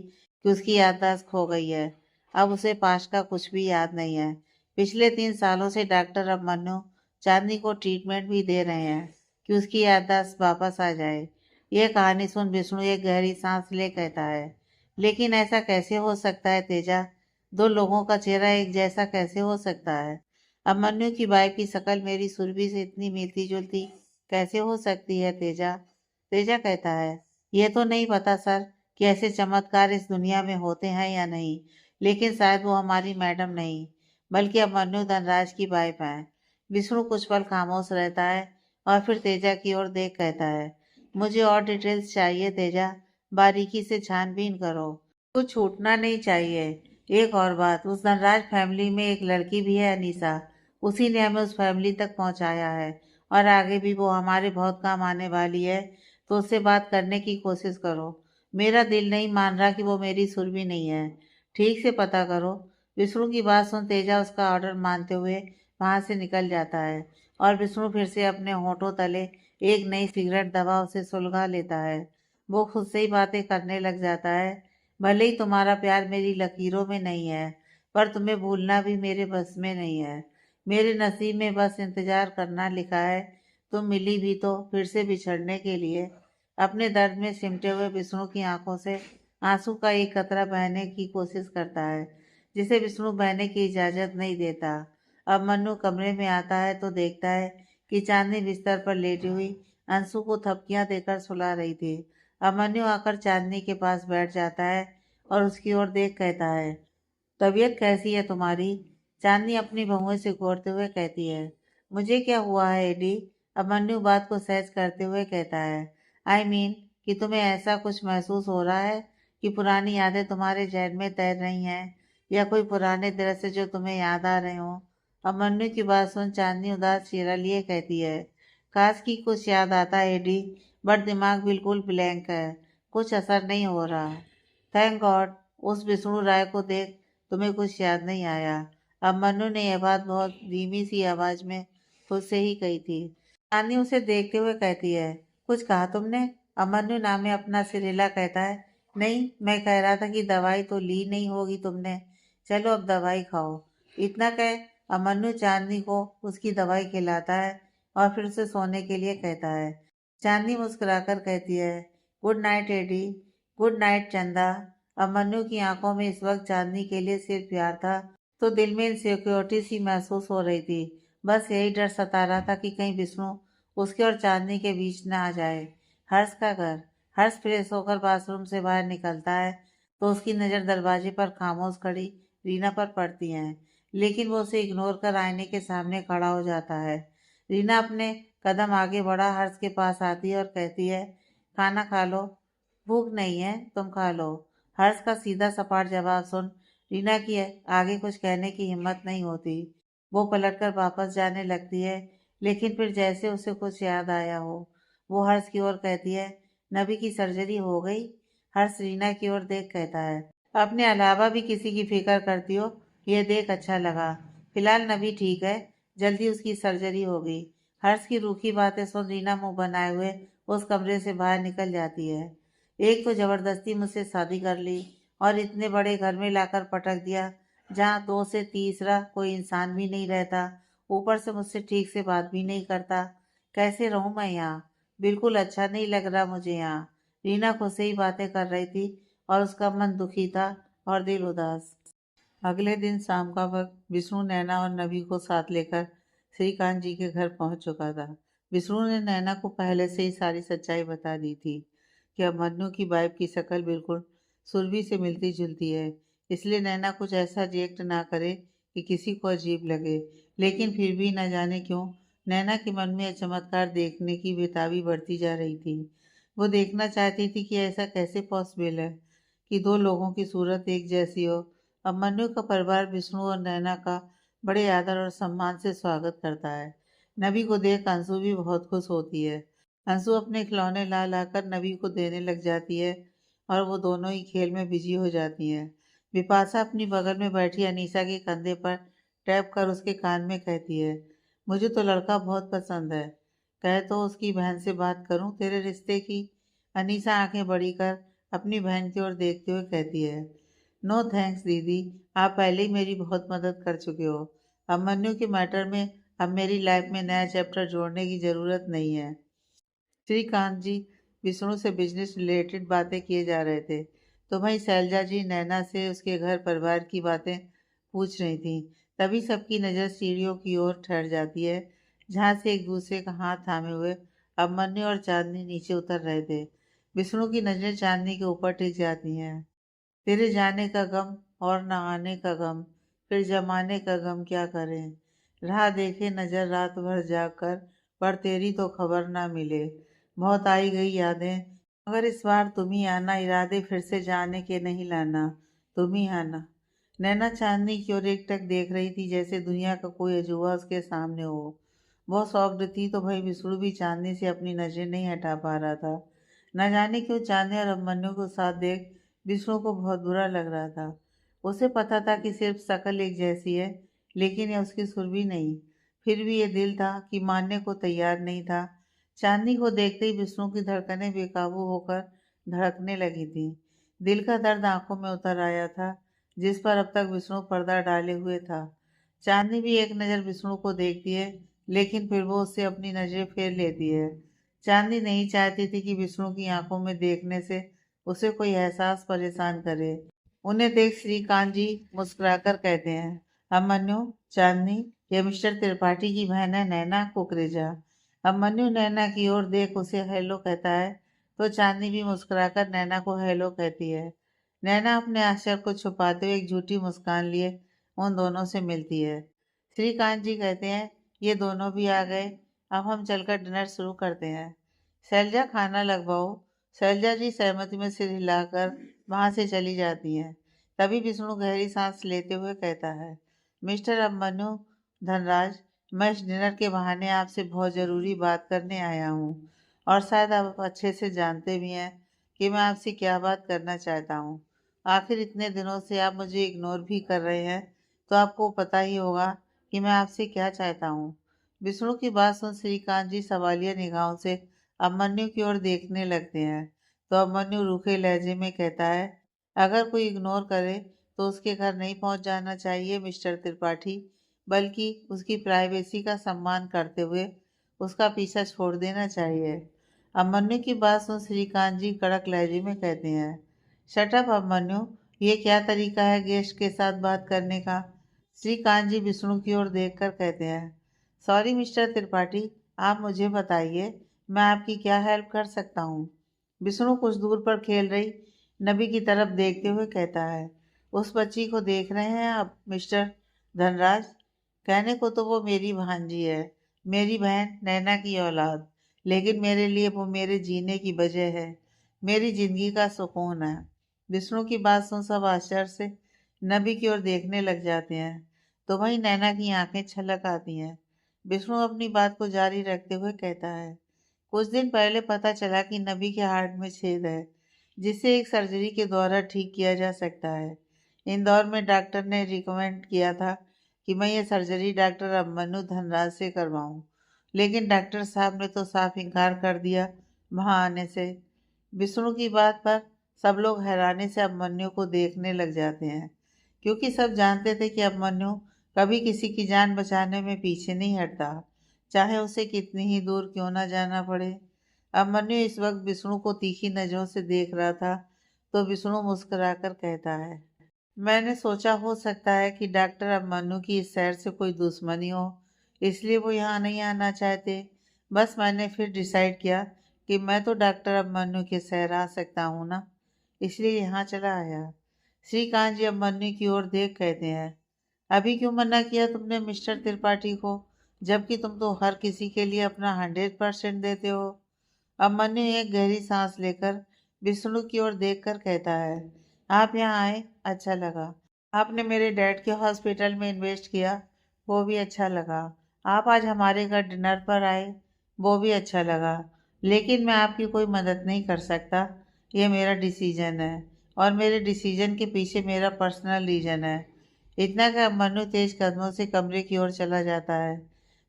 S1: कि उसकी याददाश्त खो गई है। अब उसे पास्ट का कुछ भी याद नहीं है। पिछले 3 सालों से डॉक्टर अभिमन्यु चांदनी को ट्रीटमेंट भी दे रहे हैं कि उसकी याददाश्त वापस आ जाए। यह कहानी सुन विष्णु एक गहरी सांस ले कहता है, लेकिन ऐसा कैसे हो सकता है तेजा? दो लोगों का चेहरा एक जैसा कैसे हो सकता है? अभिमन्यु की वाइफ की शक्ल मेरी सुरभि से इतनी मिलती जुलती कैसे हो सकती है तेजा? तेजा कहता है, यह तो नहीं पता सर कि ऐसे चमत्कार इस दुनिया में होते हैं या नहीं, लेकिन शायद वो हमारी मैडम नहीं बल्कि अभिमन्यु धनराज की वाइफ है। विष्णु कुछ पल खामोश रहता है और फिर तेजा की ओर देख कहता है, मुझे और डिटेल्स चाहिए तेजा, बारीकी से छानबीन करो, कुछ छूटना नहीं चाहिए। एक और बात, उस धनराज फैमिली में एक लड़की भी है अनीसा, उसी ने हमें उस फैमिली तक पहुंचाया है और आगे भी वो हमारे बहुत काम आने वाली है, तो उससे बात करने की कोशिश करो। मेरा दिल नहीं मान रहा कि वो मेरी सुरभि नहीं है, ठीक से पता करो। विष्णु की बात सुन तेजा उसका ऑर्डर मानते हुए वहां से निकल जाता है और विष्णु फिर से अपने होठों तले एक नई सिगरेट दबा उसे सुलगा लेता है। वो खुद से ही बातें करने लग जाता है, भले ही तुम्हारा प्यार मेरी लकीरों में नहीं है, पर तुम्हें भूलना भी मेरे बस में नहीं है। मेरे नसीब में बस इंतजार करना लिखा है, तुम मिली भी तो फिर से बिछड़ने के लिए। अपने दर्द में सिमटे हुए विष्णु की आंखों से आंसू का एक कतरा बहने की कोशिश करता है, जिसे विष्णु बहने की इजाजत नहीं देता। अब मन्नू कमरे में आता है तो देखता है कि चांदनी बिस्तर पर लेटी हुई अंशु को थपकियां देकर सुला रही थी। अभिमन्यु आकर चांदनी के पास बैठ जाता है और उसकी ओर देख कहता है, तबीयत कैसी है तुम्हारी? चांदनी अपनी भौहें से सिकोड़ते हुए कहती है, मुझे क्या हुआ है एडी? अभिमन्यु बात को सहज करते हुए कहता है, आई मीन कि तुम्हें ऐसा कुछ महसूस हो रहा है कि पुरानी यादें तुम्हारे जहन में तैर रही हैं या कोई पुराने दृश्य जो तुम्हें याद आ रहे हो? अभिमन्यु की बात सुन चांदनी उदास चेहरा लिए कहती है, काश की कुछ याद आता है एडी, बट दिमाग बिल्कुल ब्लैंक है, कुछ असर नहीं हो रहा। थैंक गॉड, उस विष्णु राय को देख तुम्हें कुछ याद नहीं आया। अब मन्नू ने यह बात बहुत धीमी सी आवाज में खुद से ही कही थी। चांदनी उसे देखते हुए कहती है, कुछ कहा तुमने? अमन्यु नामे अपना सिर हिला कहता है, नहीं, मैं कह रहा था कि दवाई तो ली नहीं होगी तुमने, चलो अब दवाई खाओ। इतना कह अमन्यु चांदनी को उसकी दवाई खिलाता है और फिर उसे सोने के लिए कहता है। चांदनी मुस्कुराकर कहती है, good night Eddie. Good night Chanda. Amanyu की आंखों में इस वक्त चांदनी के लिए सिर्फ प्यार था, तो दिल में इनसिक्योरिटी सी महसूस हो रही थी। बस यही डर सता रहा था कि कहीं विष्णु उसके और चांदनी के बीच न आ जाए। हर्ष का घर। हर्ष फ्रेश होकर बाथरूम से बाहर निकलता है तो उसकी नज़र दरवाजे पर खामोश खड़ी रीना पर पड़ती है, लेकिन वो उसे इग्नोर कर आईने के सामने खड़ा हो जाता है। रीना अपने कदम आगे बढ़ा हर्ष के पास आती है और कहती है, खाना खा लो, भूख नहीं है, तुम खा लो। हर्ष का सीधा सपाट जवाब सुन रीना की आगे कुछ कहने की हिम्मत नहीं होती। वो पलटकर वापस जाने लगती है, लेकिन फिर जैसे उसे कुछ याद आया हो, वो हर्ष की ओर कहती है, नबी की सर्जरी हो गई? हर्ष रीना की ओर देख कहता है, अपने अलावा भी किसी की फिक्र करती हो, ये देख अच्छा लगा। फिलहाल नबी ठीक है, जल्दी उसकी सर्जरी होगी। हर्ष की रूखी बातें सुन रीना मुंह बनाए हुए उस कमरे से बाहर निकल जाती है। एक तो जबरदस्ती मुझसे शादी कर ली और इतने बड़े घर में लाकर पटक दिया जहाँ दो से तीसरा कोई इंसान भी नहीं रहता, ऊपर से मुझसे ठीक से बात भी नहीं करता। कैसे रहूं मैं यहाँ? बिल्कुल अच्छा नहीं लग रहा मुझे यहाँ। रीना खुद से ही बातें कर रही थी और उसका मन दुखी था और दिल उदास। अगले दिन शाम का वक्त विष्णु नैना और नबी को साथ लेकर श्रीकांत जी के घर पहुंच चुका था। विष्णु ने नैना को पहले से ही सारी सच्चाई बता दी थी कि अभिमन्यु की वाइफ की शक्ल बिल्कुल सुरभि से मिलती जुलती है, इसलिए नैना कुछ ऐसा रिएक्ट ना करे कि किसी को अजीब लगे। लेकिन फिर भी न जाने क्यों नैना के मन में यह चमत्कार देखने की बेताबी बढ़ती जा रही थी। वो देखना चाहती थी कि ऐसा कैसे पॉसिबल है कि दो लोगों की सूरत एक जैसी हो। अभिमन्यु का परिवार विष्णु और नैना का बड़े आदर और सम्मान से स्वागत करता है। नबी को देख अंशु भी बहुत खुश होती है। अंशु अपने खिलौने ला लाकर नबी को देने लग जाती है और वो दोनों ही खेल में बिजी हो जाती हैं। विपाशा अपनी बगल में बैठी अनीसा के कंधे पर टैप कर उसके कान में कहती है, मुझे तो लड़का बहुत पसंद है, कहे तो उसकी बहन से बात करूं तेरे रिश्ते की? अनीसा आंखें बड़ी कर अपनी बहन की ओर देखते हुए कहती है, नो थैंक्स दीदी, आप पहले ही मेरी बहुत मदद कर चुके हो। अभिमन्यु के मैटर में अब मेरी लाइफ में नया चैप्टर जोड़ने की ज़रूरत नहीं है। श्रीकांत जी विष्णु से बिजनेस रिलेटेड बातें किए जा रहे थे, तो वहीं शैलजा जी नैना से उसके घर परिवार की बातें पूछ रही थी। तभी सबकी नज़र सीढ़ियों की ओर ठहर जाती है, जहाँ से एक दूसरे का हाथ थामे हुए अभिमन्यु और चांदनी नीचे उतर रहे थे। विष्णु की नज़रें चांदनी के ऊपर टिक जाती हैं। तेरे जाने का गम और न आने का गम, फिर जमाने का गम क्या करें। राह देखे नजर रात भर जाग कर, पर तेरी तो खबर ना मिले। बहुत आई गई यादें, मगर इस बार तुम ही आना, इरादे फिर से जाने के नहीं लाना, तुम ही आना। नैना चांदनी की ओर एकटक देख रही थी, जैसे दुनिया का कोई अजूबा उसके सामने हो। बहुत शॉक्ड थी, तो भाई विष्णु भी चांदनी से अपनी नजरें नहीं हटा पा रहा था। न जाने क्यों चांदनी और अभिमन्यु को साथ देख विष्णु को बहुत बुरा लग रहा था। उसे पता था कि सिर्फ शक्ल एक जैसी है, लेकिन यह उसकी सुरभि नहीं। फिर भी ये दिल था कि मानने को तैयार नहीं था। चांदनी को देखते ही विष्णु की धड़कनें बेकाबू होकर धड़कने लगी थी। दिल का दर्द आंखों में उतर आया था, जिस पर अब तक विष्णु पर्दा डाले हुए था। चांदनी भी एक नज़र विष्णु को देखती है, लेकिन फिर वो उससे अपनी नजरें फेर लेती है। चांदनी नहीं चाहती थी कि विष्णु की आंखों में देखने से उसे कोई एहसास परेशान करे। उन्हें देख श्रीकांत जी मुस्कुराकर कहते हैं, अभिमन्यु, चांदनी, ये मिस्टर त्रिपाठी की बहन है नैना कुकरेजा। अभिमन्यु नैना की ओर देख उसे हेलो कहता है, तो चांदनी भी मुस्कुराकर नैना को हेलो कहती है। नैना अपने आश्चर्य को छुपाते हुए एक झूठी मुस्कान लिए उन दोनों से मिलती है। श्रीकांत जी कहते हैं, ये दोनों भी आ गए, अब हम चलकर डिनर शुरू करते हैं। शैलजा, खाना लगवाओ। शैलजा जी सहमति में सिर हिलाकर वहां से चली जाती हैं। तभी विष्णु गहरी सांस लेते हुए कहता है, मिस्टर अभिमन्यु धनराज, मैं इस डिनर के बहाने आपसे बहुत ज़रूरी बात करने आया हूँ, और शायद आप अच्छे से जानते भी हैं कि मैं आपसे क्या बात करना चाहता हूँ। आखिर इतने दिनों से आप मुझे इग्नोर भी कर रहे हैं, तो आपको पता ही होगा कि मैं आपसे क्या चाहता हूँ। विष्णु की बात सुन श्रीकांत जी सवालिया निगाहों से अभिमन्यु की ओर देखने लगते हैं, तो अभिमन्यु रूखे लहजे में कहता है, अगर कोई इग्नोर करे तो उसके घर नहीं पहुंच जाना चाहिए मिस्टर त्रिपाठी, बल्कि उसकी प्राइवेसी का सम्मान करते हुए उसका पीछा छोड़ देना चाहिए। अभिमन्यु की बात सुन श्रीकांत जी कड़क लहजे में कहते हैं, शट अप अभिमन्यु, ये क्या तरीका है गेस्ट के साथ बात करने का। श्रीकांत जी विष्णु की ओर देखकर कहते हैं, सॉरी मिस्टर त्रिपाठी, आप मुझे बताइए मैं आपकी क्या हेल्प कर सकता हूँ। विष्णु कुछ दूर पर खेल रही नबी की तरफ देखते हुए कहता है, उस बच्ची को देख रहे हैं आप मिस्टर धनराज। कहने को तो वो मेरी भांजी है, मेरी बहन नैना की औलाद, लेकिन मेरे लिए वो मेरे जीने की वजह है, मेरी जिंदगी का सुकून है। विष्णु की बात सुन सब आश्चर्य से नबी की ओर देखने लग जाते हैं, तो वहीं नैना की आंखें छलक आती हैं। विष्णु अपनी बात को जारी रखते हुए कहता है, कुछ दिन पहले पता चला कि नबी के हार्ट में छेद है, जिसे एक सर्जरी के द्वारा ठीक किया जा सकता है। इंदौर में डॉक्टर ने रिकमेंड किया था कि मैं ये सर्जरी डॉक्टर अभिमन्यु धनराज से करवाऊं, लेकिन डॉक्टर साहब ने तो साफ इनकार कर दिया वहां आने से। विष्णु की बात पर सब लोग हैरानी से अभिमन्यु को देखने लग जाते हैं, क्योंकि सब जानते थे कि अभिमन्यु कभी किसी की जान बचाने में पीछे नहीं हटता, चाहे उसे कितनी ही दूर क्यों ना जाना पड़े। अभिमन्यु इस वक्त विष्णु को तीखी नजरों से देख रहा था, तो विष्णु मुस्कुराकर कहता है, मैंने सोचा हो सकता है कि डॉक्टर अभिमन्यु की इस शहर से कोई दुश्मनी हो, इसलिए वो यहाँ नहीं आना चाहते। बस मैंने फिर डिसाइड किया कि मैं तो डॉक्टर अभिमन्यु के शहर आ सकता हूँ ना, इसलिए यहाँ चला आया। श्रीकांत जी अभिमन्यु की ओर देख कहते हैं, अभी क्यों मना किया तुमने मिस्टर त्रिपाठी को, जबकि तुम तो हर किसी के लिए अपना 100% देते हो। अभिमन्यु एक गहरी सांस लेकर विष्णु की ओर देखकर कहता है, आप यहाँ आए, अच्छा लगा। आपने मेरे डैड के हॉस्पिटल में इन्वेस्ट किया, वो भी अच्छा लगा। आप आज हमारे घर डिनर पर आए, वो भी अच्छा लगा। लेकिन मैं आपकी कोई मदद नहीं कर सकता, ये मेरा डिसीजन है, और मेरे डिसीजन के पीछे मेरा पर्सनल रीजन है। इतना कि अभिमन्यु तेज कदमों से कमरे की ओर चला जाता है,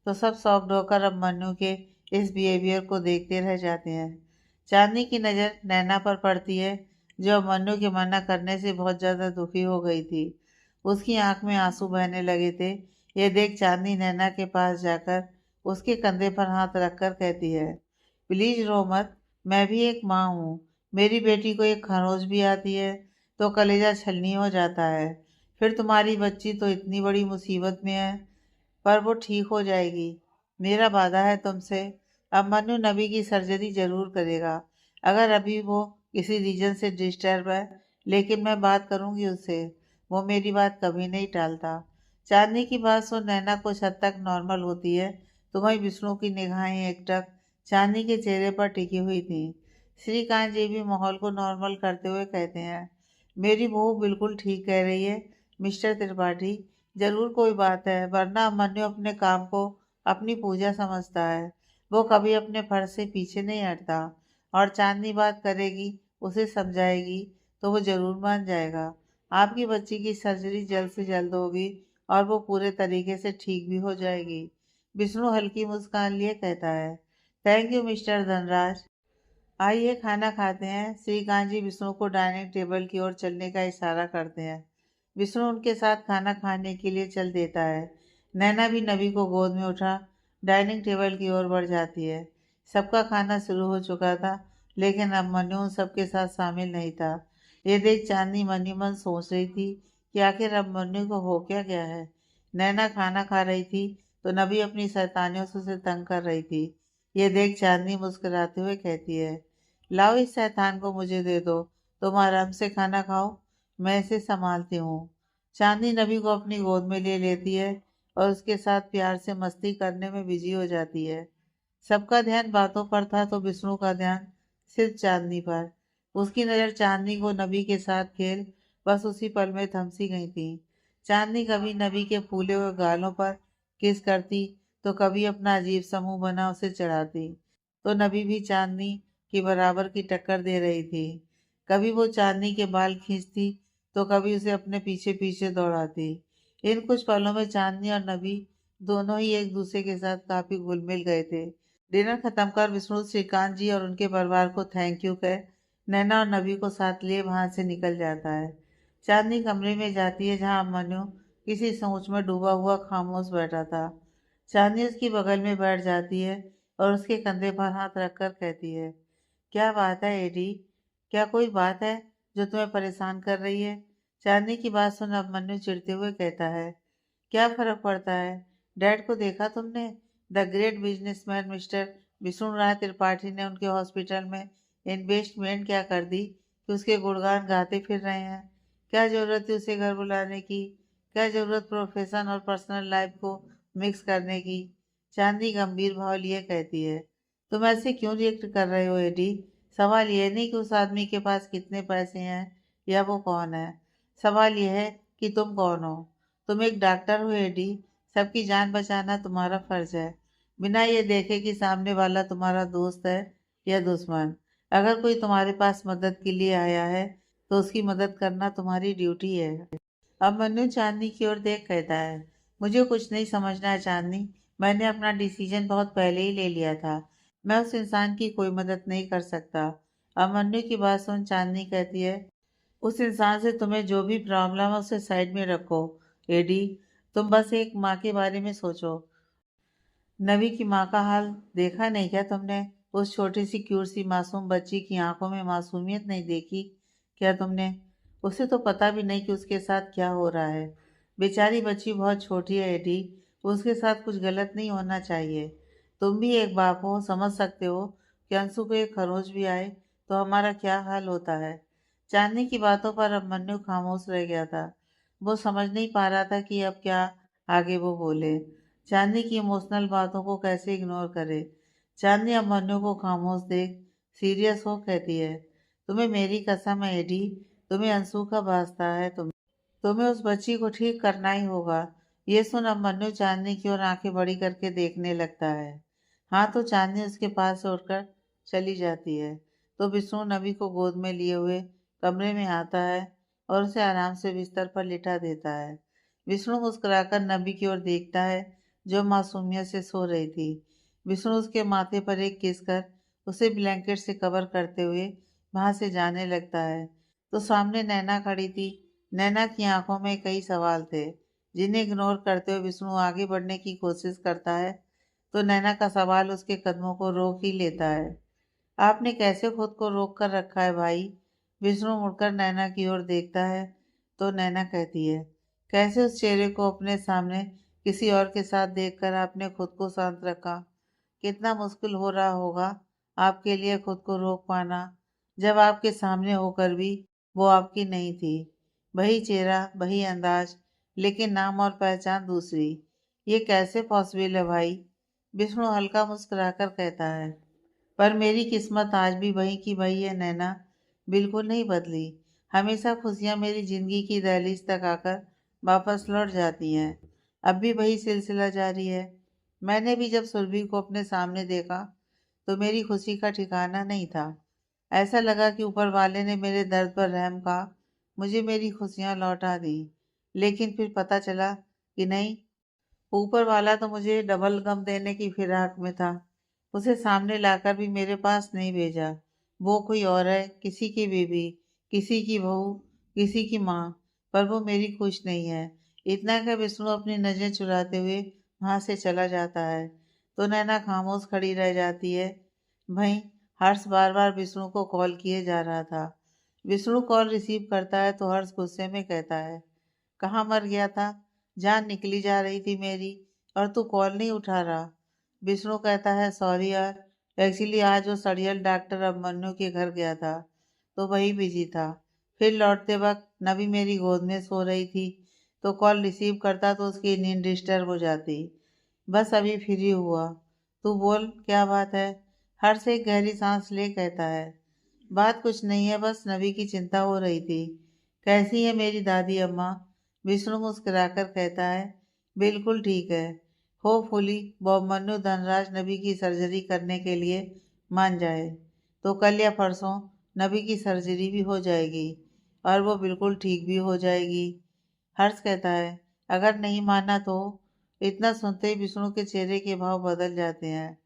S1: तो सब शॉक्ड होकर अभिमन्यु के इस बिहेवियर को देखते रह जाते हैं। चांदनी की नज़र नैना पर पड़ती है, जो अभिमन्यु के मना करने से बहुत ज़्यादा दुखी हो गई थी। उसकी आंख में आंसू बहने लगे थे। यह देख चांदनी नैना के पास जाकर उसके कंधे पर हाथ रखकर कहती है, प्लीज रो मत, मैं भी एक माँ हूँ। मेरी बेटी को एक खरोंच भी आती है तो कलेजा छलनी हो जाता है। फिर तुम्हारी बच्ची तो इतनी बड़ी मुसीबत में है, पर वो ठीक हो जाएगी। मेरा वादा है तुमसे। अब मन्नू नबी की सर्जरी जरूर करेगा। अगर अभी वो किसी रीजन से डिस्टर्ब है, लेकिन मैं बात करूंगी उससे। वो मेरी बात कभी नहीं टालता। चांदनी की बात सुन नैना कुछ हद तक नॉर्मल होती है तो वहीं विष्णु की निगाहें एकटक चांदनी के चेहरे पर टिकी हुई थी। श्रीकांत जी भी माहौल को नॉर्मल करते हुए कहते हैं, मेरी बहू बिल्कुल ठीक कह रही है मिस्टर त्रिपाठी। जरूर कोई बात है, वरना अभिमन्यु अपने काम को अपनी पूजा समझता है। वो कभी अपने फर्ज से पीछे नहीं हटता। और चांदनी बात करेगी, उसे समझाएगी तो वो जरूर मान जाएगा। आपकी बच्ची की सर्जरी जल्द से जल्द होगी और वो पूरे तरीके से ठीक भी हो जाएगी। विष्णु हल्की मुस्कान लिए कहता है, थैंक यू मिस्टर धनराज। आइए खाना खाते हैं। श्रीकांत जी विष्णु को डाइनिंग टेबल की ओर चलने का इशारा करते हैं। विष्णु उनके साथ खाना खाने के लिए चल देता है। नैना भी नबी को गोद में उठा डाइनिंग टेबल की ओर बढ़ जाती है। सबका खाना शुरू हो चुका था, लेकिन अब मन्नू उन सबके साथ शामिल नहीं था। ये देख चांदनी मन ही मन सोच रही थी कि आखिर अब मन्नू को हो क्या गया है। नैना खाना खा रही थी तो नबी अपनी शैतानियों से उसे तंग कर रही थी। ये देख चांदनी मुस्कुराते हुए कहती है, लाओ इस शैतान को मुझे दे दो, तुम आराम से खाना खाओ, मैं इसे संभालती हूँ। चांदनी नबी को अपनी गोद में ले लेती है और उसके साथ प्यार से मस्ती करने में बिजी हो जाती है। सबका ध्यान बातों पर था तो विष्णु का ध्यान सिर्फ चांदनी पर। उसकी नज़र चांदनी को नबी के साथ खेल बस उसी पल में थमसी गई थी। चांदनी कभी नबी के फूले हुए गालों पर किस करती तो कभी अपना अजीब सा मुंह बना उसे चढ़ाती। तो नबी भी चांदनी की बराबर की टक्कर दे रही थी। कभी वो चांदनी के बाल खींचती तो कभी उसे अपने पीछे पीछे दौड़ाती। इन कुछ पलों में चांदनी और नबी दोनों ही एक दूसरे के साथ काफी घुल मिल गए थे। डिनर खत्म कर विष्णु श्रीकांत जी और उनके परिवार को थैंक यू कह नैना और नबी को साथ लिए वहां से निकल जाता है। चांदनी कमरे में जाती है जहां मनु किसी सोच में डूबा हुआ खामोश बैठा था। चांदनी उसकी बगल में बैठ जाती है और उसके कंधे पर हाथ रखकर कहती है, क्या बात है एडी? क्या कोई बात है जो तुम्हें परेशान कर रही है? चांदनी की बात सुन अभिमन्यु चिढ़ते हुए कहता है, क्या फर्क पड़ता है? डैड को देखा तुमने? The great businessman mister Vishnu Rai Tripathi ने उनके हॉस्पिटल में इन्वेस्टमेंट क्या कर दी कि उसके गुणगान गाते फिर रहे हैं। क्या जरूरत थी उसे घर बुलाने की? क्या जरूरत प्रोफेशन और पर्सनल लाइफ को मिक्स करने की? चांदी गंभीर भाव लिए कहती है, तुम ऐसे क्यों रिएक्ट कर रहे हो एडी? सवाल यह नहीं कि उस आदमी के पास कितने पैसे हैं या वो कौन है। सवाल यह है कि तुम कौन हो। तुम एक डॉक्टर हो एडी। सबकी जान बचाना तुम्हारा फर्ज है, बिना ये देखे कि सामने वाला तुम्हारा दोस्त है या दुश्मन। अगर कोई तुम्हारे पास मदद के लिए आया है तो उसकी मदद करना तुम्हारी ड्यूटी है। अब मन्नू चांदनी की ओर देख कहता है, मुझे कुछ नहीं समझना है चांदनी। मैंने अपना डिसीजन बहुत पहले ही ले लिया था। मैं उस इंसान की कोई मदद नहीं कर सकता। अब मन्नू की बात सुन चांदनी कहती है, उस इंसान से तुम्हें जो भी प्रॉब्लम है उसे साइड में रखो एडी। तुम बस एक माँ के बारे में सोचो। नवी की माँ का हाल देखा नहीं क्या तुमने? उस छोटी सी क्यूट सी मासूम बच्ची की आंखों में मासूमियत नहीं देखी क्या तुमने? उसे तो पता भी नहीं कि उसके साथ क्या हो रहा है। बेचारी बच्ची बहुत छोटी है एडी। उसके साथ कुछ गलत नहीं होना चाहिए। तुम भी एक बाप हो, समझ सकते हो कि अंशु को एक खरोच भी आए तो हमारा क्या हाल होता है। चांदनी की बातों पर अब मन्नू खामोश रह गया था। वो समझ नहीं पा रहा था कि अब क्या आगे वो बोले। चांदनी की इमोशनल बातों को कैसे इग्नोर करे। चांदनी अब मन्नू को खामोश देख सीरियस हो कहती है, तुम्हें मेरी कसम है एडी, तुम्हें अंशु का वास्ता है, तुम्हें उस बच्ची को ठीक करना ही होगा। ये सुन अब मन्नू चांदनी की ओर आंखें बड़ी करके देखने लगता है। हाँ तो चांदनी उसके पास से उठकर चली जाती है तो विष्णु नबी को गोद में लिए हुए कमरे में आता है और उसे आराम से बिस्तर पर लिटा देता है। विष्णु मुस्कुराकर नबी की ओर देखता है जो मासूमियत से सो रही थी। विष्णु उसके माथे पर एक किस कर उसे ब्लैंकेट से कवर करते हुए वहां से जाने लगता है। तो सामने नैना खड़ी थी। नैना की आंखों में कई सवाल थे, जिन्हें इग्नोर करते हुए विष्णु आगे बढ़ने की कोशिश करता है तो नैना का सवाल उसके कदमों को रोक ही लेता है। आपने कैसे खुद को रोक कर रखा है भाई? विष्णु मुड़कर नैना की ओर देखता है तो नैना कहती है, कैसे उस चेहरे को अपने सामने किसी और के साथ देखकर आपने खुद को शांत रखा? कितना मुश्किल हो रहा होगा आपके लिए खुद को रोक पाना, जब आपके सामने होकर भी वो आपकी नहीं थी। वही चेहरा, वही अंदाज, लेकिन नाम और पहचान दूसरी। ये कैसे पॉसिबल है भाई? विष्णु हल्का मुस्कुराकर कहता है, पर मेरी किस्मत आज भी वही की वही है नैना, बिल्कुल नहीं बदली। हमेशा खुशियाँ मेरी जिंदगी की दहलीज तक आकर वापस लौट जाती हैं। अब भी वही सिलसिला जारी है। मैंने भी जब सुरभि को अपने सामने देखा तो मेरी खुशी का ठिकाना नहीं था। ऐसा लगा कि ऊपर वाले ने मेरे दर्द पर रहम का मुझे मेरी खुशियाँ लौटा दी। लेकिन फिर पता चला कि नहीं, ऊपर वाला तो मुझे डबल गम देने की फिराक में था। उसे सामने लाकर भी मेरे पास नहीं भेजा। वो कोई और है, किसी की बीवी, किसी की बहू, किसी की माँ, पर वो मेरी खुश नहीं है। इतना कि विष्णु अपनी नजरें चुराते हुए वहां से चला जाता है तो नैना खामोश खड़ी रह जाती है। वहीं हर्ष बार बार विष्णु को कॉल किए जा रहा था। विष्णु कॉल रिसीव करता है तो हर्ष गुस्से में कहता है, कहाँ मर गया था? जान निकली जा रही थी मेरी और तू कॉल नहीं उठा रहा। विष्णु कहता है, सॉरी यार, एक्चुअली आज वो सड़ियल डॉक्टर अभिमन्यु के घर गया था तो वही बिजी था। फिर लौटते वक्त नबी मेरी गोद में सो रही थी तो कॉल रिसीव करता तो उसकी नींद डिस्टर्ब हो जाती। बस अभी फ्री हुआ। तू बोल, क्या बात है? हर से एक गहरी सांस ले कहता है, बात कुछ नहीं है, बस नबी की चिंता हो रही थी। कैसी है मेरी दादी अम्मा? विष्णु मुस्कुराकर कहता है, बिल्कुल ठीक है। होपफुली बॉब मन्नू धनराज नबी की सर्जरी करने के लिए मान जाए तो कल या परसों नबी की सर्जरी भी हो जाएगी और वो बिल्कुल ठीक भी हो जाएगी। हर्ष कहता है, अगर नहीं माना तो? इतना सुनते ही विष्णु के चेहरे के भाव बदल जाते हैं।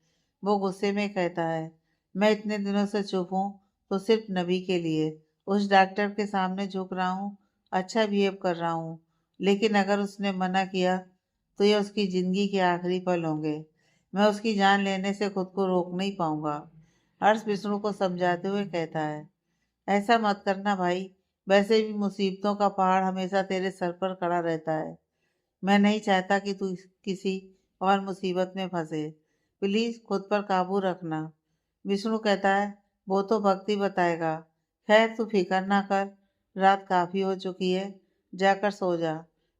S1: वो गुस्से में कहता है, मैं इतने दिनों से चुप हूँ तो सिर्फ नबी के लिए। उस डॉक्टर के सामने झुक रहा हूँ, अच्छा बिहेव कर रहा हूँ, लेकिन अगर उसने मना किया तो ये उसकी जिंदगी के आखिरी पल होंगे। मैं उसकी जान लेने से खुद को रोक नहीं पाऊंगा। हर्ष विष्णु को समझाते हुए कहता है, ऐसा मत करना भाई, वैसे भी मुसीबतों का पहाड़ हमेशा तेरे सर पर खड़ा रहता है। मैं नहीं चाहता कि तू किसी और मुसीबत में फंसे। प्लीज खुद पर काबू रखना। विष्णु कहता है, वो तो भक्ति बताएगा। खैर तू फिक्र ना कर, रात काफी हो चुकी है, जाकर सो जा।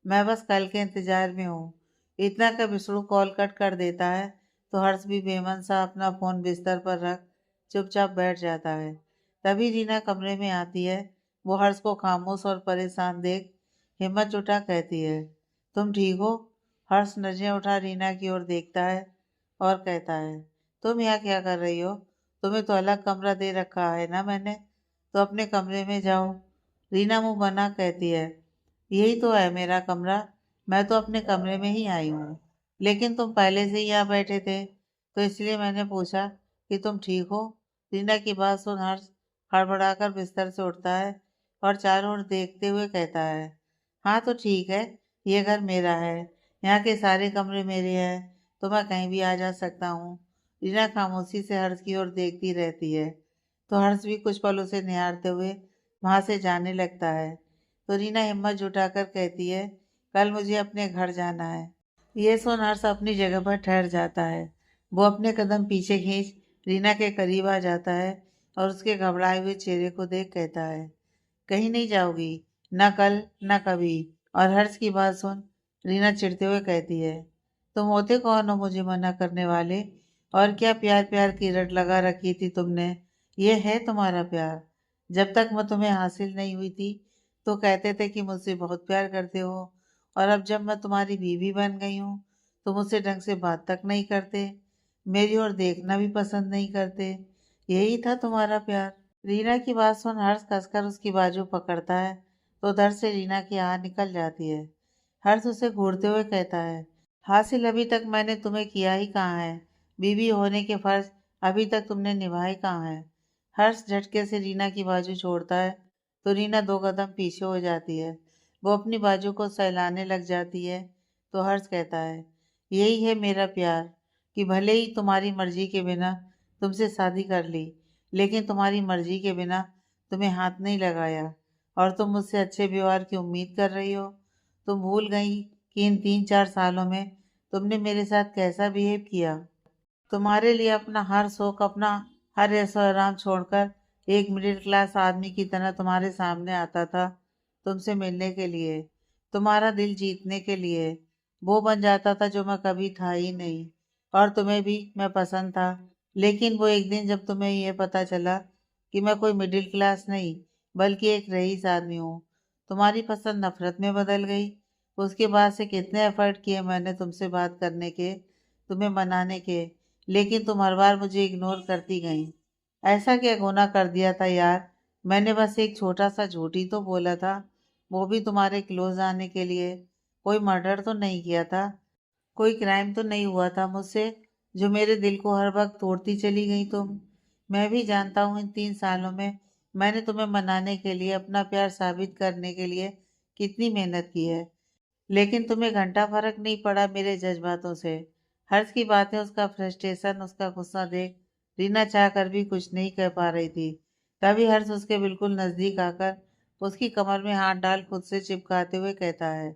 S1: मैं बस कल के इंतजार में हूँ। इतना का विष्णु कॉल कट कर देता है तो हर्ष भी बेमन सा अपना फोन बिस्तर पर रख चुपचाप बैठ जाता है। तभी रीना कमरे में आती है। वो हर्ष को खामोश और परेशान देख हिम्मत जुटा कहती है, तुम ठीक हो? हर्ष नजरें उठा रीना की ओर देखता है और कहता है, तुम यहाँ क्या कर रही हो? तुम्हें तो अलग कमरा दे रखा है ना मैंने, तो अपने कमरे में जाओ। रीना मुंह बना कहती है, यही तो है मेरा कमरा, मैं तो अपने कमरे में ही आई हूँ। लेकिन तुम पहले से ही यहाँ बैठे थे तो इसलिए मैंने पूछा कि तुम ठीक हो। रीना की बात सुन हर्ष हड़बड़ाकर बिस्तर से उठता है और चारों ओर देखते हुए कहता है, हाँ तो ठीक है, ये घर मेरा है, यहाँ के सारे कमरे मेरे हैं, तो मैं कहीं भी आ जा सकता हूँ। रीना खामोशी से हर्ष की ओर देखती रहती है तो हर्ष भी कुछ पल उसे निहारते हुए वहां से जाने लगता है। तो रीना हिम्मत जुटाकर कहती है, कल मुझे अपने घर जाना है। ये सुन हर्ष अपनी जगह पर ठहर जाता है। वो अपने कदम पीछे खींच रीना के करीब आ जाता है और उसके घबराए हुए चेहरे को देख कहता है, कहीं नहीं जाओगी, ना कल ना कभी। और हर्ष की बात सुन रीना चिढ़ते हुए कहती है, तुम होते कौन हो मुझे मना करने वाले? और क्या प्यार प्यार की रट लगा रखी थी तुमने? ये है तुम्हारा प्यार? जब तक मैं तुम्हें हासिल नहीं हुई थी तो कहते थे कि मुझसे बहुत प्यार करते हो, और अब जब मैं तुम्हारी बीवी बन गई हूँ तो मुझसे ढंग से बात तक नहीं करते, मेरी ओर देखना भी पसंद नहीं करते। यही था तुम्हारा प्यार? रीना की बात सुन हर्ष कसकर उसकी बाजू पकड़ता है तो उधर से रीना की आह निकल जाती है। हर्ष उसे घूरते हुए कहता है, हासिल अभी तक मैंने तुम्हें किया ही कहाँ है? बीवी होने के फर्ज अभी तक तुमने निभाए कहाँ है? हर्ष झटके से रीना की बाजू छोड़ता है तो रीना 2 कदम पीछे हो जाती है। वो अपनी बाजू को सहलाने लग जाती है। तो हर्ष कहता है, यही है मेरा प्यार, कि भले ही तुम्हारी मर्जी के बिना तुमसे शादी कर ली, लेकिन तुम्हारी मर्जी के बिना तुम्हें हाथ नहीं लगाया। और तुम मुझसे अच्छे व्यवहार की उम्मीद कर रही हो। तुम भूल गई कि इन 3-4 सालों में तुमने मेरे साथ कैसा बिहेव किया। तुम्हारे लिए अपना हर शौक, अपना हर ऐशो आराम छोड़कर एक मिडिल क्लास आदमी की तरह तुम्हारे सामने आता था, तुमसे मिलने के लिए, तुम्हारा दिल जीतने के लिए। वो बन जाता था जो मैं कभी था ही नहीं। और तुम्हें भी मैं पसंद था। लेकिन वो एक दिन जब तुम्हें ये पता चला कि मैं कोई मिडिल क्लास नहीं, बल्कि एक रईस आदमी हूँ, तुम्हारी पसंद नफरत में बदल गई। उसके बाद से कितने एफर्ट किए मैंने तुमसे बात करने के, तुम्हें मनाने के, लेकिन तुम हर बार मुझे इग्नोर करती गई। ऐसा क्या गुनाह कर दिया था यार? मैंने बस एक छोटा सा झूठ ही तो बोला था, वो भी तुम्हारे क्लोज आने के लिए। कोई मर्डर तो नहीं किया था, कोई क्राइम तो नहीं हुआ था मुझसे, जो मेरे दिल को हर वक्त तोड़ती चली गई तुम। मैं भी जानता हूँ इन 3 सालों में मैंने तुम्हें मनाने के लिए, अपना प्यार साबित करने के लिए कितनी मेहनत की है। लेकिन तुम्हें घंटा फर्क नहीं पड़ा मेरे जज्बातों से। हर्ष की बातें, उसका फ्रस्ट्रेशन, उसका गुस्सा देख रीना चाह कर भी कुछ नहीं कह पा रही थी। तभी हर्ष उसके बिल्कुल नजदीक आकर उसकी कमर में हाथ डाल खुद से चिपकाते हुए कहता है,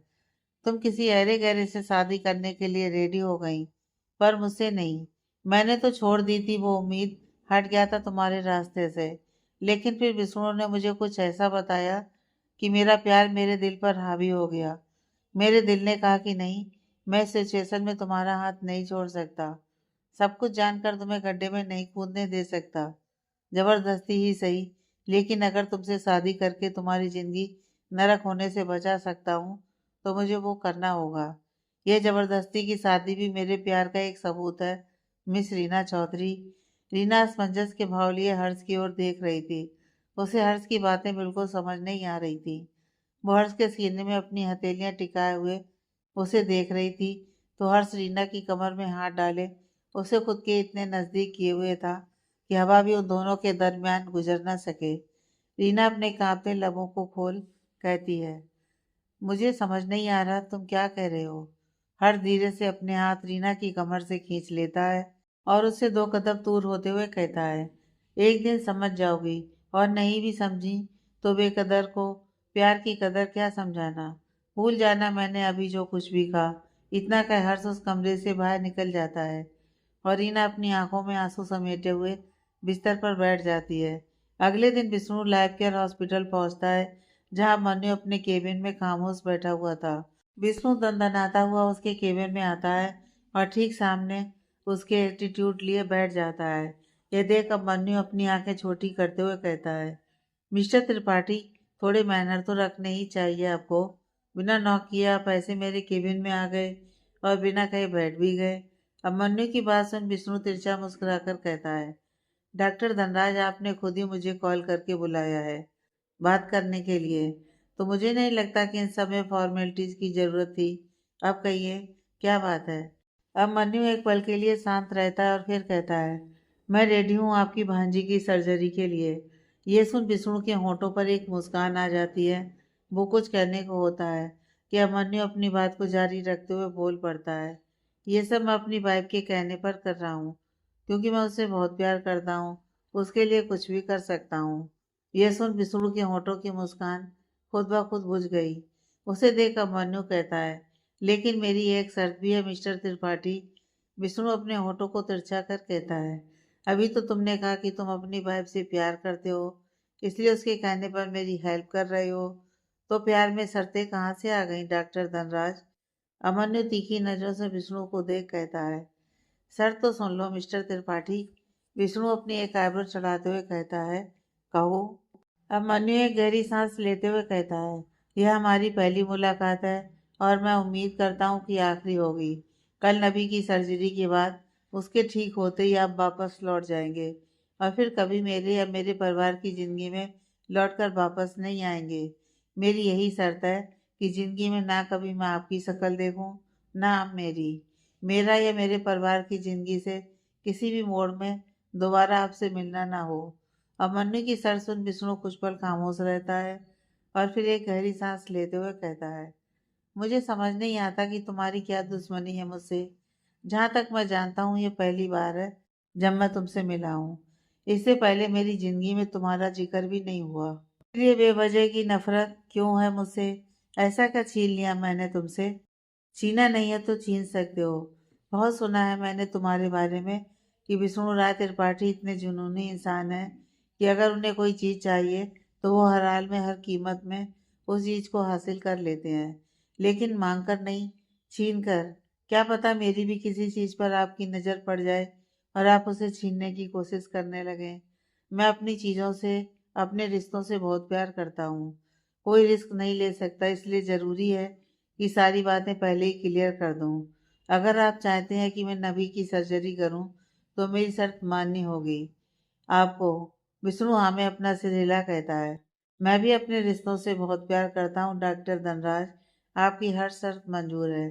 S1: तुम किसी अरे गहरे से शादी करने के लिए रेडी हो गई, पर मुझसे नहीं। मैंने तो छोड़ दी थी वो उम्मीद, हट गया था तुम्हारे रास्ते से। लेकिन फिर विष्णु ने मुझे कुछ ऐसा बताया कि मेरा प्यार मेरे दिल पर हावी हो गया। मेरे दिल ने कहा कि नहीं, मैं इस सिचुएशन में तुम्हारा हाथ नहीं छोड़ सकता। सब कुछ जानकर तुम्हें गड्ढे में नहीं कूदने दे सकता। जबरदस्ती ही सही, लेकिन अगर तुमसे शादी करके तुम्हारी जिंदगी नरक होने से बचा सकता हूँ, तो मुझे वो करना होगा। यह जबरदस्ती की शादी भी मेरे प्यार का एक सबूत है, मिस रीना चौधरी। रीना असमंजस के भाव लिए हर्ष की ओर देख रही थी। उसे हर्ष की बातें बिल्कुल समझ नहीं आ रही थी। वो हर्ष के सीने में अपनी हथेलियां टिकाए हुए उसे देख रही थी, तो हर्ष रीना की कमर में हाथ डाले उसे खुद के इतने नजदीक किए हुए था कि हवा भी उन दोनों के दरमियान गुजर न सके। रीना अपने कांपते लबों को खोल कहती है, मुझे समझ नहीं आ रहा तुम क्या कह रहे हो। हर धीरे से अपने हाथ रीना की कमर से खींच लेता है और उससे 2 कदम दूर होते हुए कहता है, एक दिन समझ जाओगी, और नहीं भी समझी तो बेकदर को प्यार की कदर क्या समझाना। भूल जाना मैंने अभी जो कुछ भी कहा। इतना कह हर्ष उस कमरे से बाहर निकल जाता है और रीना अपनी आंखों में आंसू समेटे हुए बिस्तर पर बैठ जाती है। अगले दिन विष्णु लाइफ केयर हॉस्पिटल पहुंचता है, जहां मन्नू अपने केबिन में खामोश बैठा हुआ था। विष्णु दंदनाता हुआ उसके केबिन में आता है और ठीक सामने उसके एटीट्यूड लिए बैठ जाता है। यह देख अब मन्नू अपनी आंखें छोटी करते हुए कहता है, मिस्टर त्रिपाठी, थोड़े मैनर तो रखने ही चाहिए आपको। बिना नॉक किए आप ऐसे मेरे केबिन में आ गए और बिना कहे बैठ भी गए। अब मन्नू की बात सुन विष्णु तिरछा मुस्कुराकर कहता है, डॉक्टर धनराज, आपने खुद ही मुझे कॉल करके बुलाया है बात करने के लिए, तो मुझे नहीं लगता कि इन सब में फॉर्मेलिटीज की जरूरत थी। अब कहिए, क्या बात है। अब मन्नू एक पल के लिए शांत रहता है और फिर कहता है, मैं रेडी हूँ आपकी भांजी की सर्जरी के लिए। ये सुन विष्णु के होठों पर एक मुस्कान आ जाती है। वो कुछ कहने को होता है कि अब मन्नू अपनी बात को जारी रखते हुए बोल पड़ता है, ये सब मैं अपनी वाइफ के कहने पर कर रहा हूँ, क्योंकि मैं उससे बहुत प्यार करता हूँ। उसके लिए कुछ भी कर सकता हूँ। यह सुन विष्णु के होठों की मुस्कान खुद ब खुद बुझ गई। उसे देख अभिमन्यु कहता है, लेकिन मेरी एक शर्त भी है मिस्टर त्रिपाठी। विष्णु अपने होठों को तिरछा कर कहता है, अभी तो तुमने कहा कि तुम अपनी वाइफ से प्यार करते हो, इसलिए उसके कहने पर मेरी हेल्प कर रहे हो। तो प्यार में शर्तें कहाँ से आ गई डॉक्टर धनराज? अभिमन्यु तीखी नजरों से विष्णु को देख कहता है, सर तो सुन लो मिस्टर त्रिपाठी। विष्णु अपनी एक आईब्रो चढ़ाते हुए कहता है, कहो। अब मनु एक गहरी सांस लेते हुए कहता है, यह हमारी पहली मुलाकात है और मैं उम्मीद करता हूँ कि आखिरी होगी। कल नबी की सर्जरी के बाद उसके ठीक होते ही आप वापस लौट जाएंगे और फिर कभी मेरे या मेरे परिवार की ज़िंदगी में लौटकर वापस नहीं आएंगे। मेरी यही शर्त है कि ज़िंदगी में ना कभी मैं आपकी शक्ल देखूं, ना आप मेरी। मेरा या मेरे परिवार की ज़िंदगी से किसी भी मोड़ में दोबारा आपसे मिलना ना हो। अब मन्नू की सर सुन विष्णु कुछ पल खामोश रहता है और फिर एक गहरी सांस लेते हुए कहता है, मुझे समझ नहीं आता कि तुम्हारी क्या दुश्मनी है मुझसे। जहाँ तक मैं जानता हूँ ये पहली बार है जब मैं तुमसे मिला हूँ। इससे पहले मेरी जिंदगी में तुम्हारा जिक्र भी नहीं हुआ। फिर ये बेवजह की नफरत क्यों है मुझसे? ऐसा क्या छीन लिया मैंने तुमसे? छीना नहीं है तो छीन सकते हो। बहुत सुना है मैंने तुम्हारे बारे में कि विष्णु राय त्रिपाठी इतने जुनूनी इंसान है कि अगर उन्हें कोई चीज़ चाहिए तो वो हर हाल में हर कीमत में उस चीज़ को हासिल कर लेते हैं, लेकिन मांग कर नहीं, छीन कर। क्या पता मेरी भी किसी चीज़ पर आपकी नज़र पड़ जाए और आप उसे छीनने की कोशिश करने लगें। मैं अपनी चीज़ों से, अपने रिश्तों से बहुत प्यार करता हूँ। कोई रिस्क नहीं ले सकता, इसलिए ज़रूरी है कि सारी बातें पहले ही क्लियर कर दूँ। अगर आप चाहते हैं कि मैं नबी की सर्जरी करूँ तो मेरी शर्त माननी होगी आपको। विष्णु हाँ में अपना सिर हिला कहता है, मैं भी अपने रिश्तों से बहुत प्यार करता हूँ डॉक्टर धनराज। आपकी हर शर्त मंजूर है।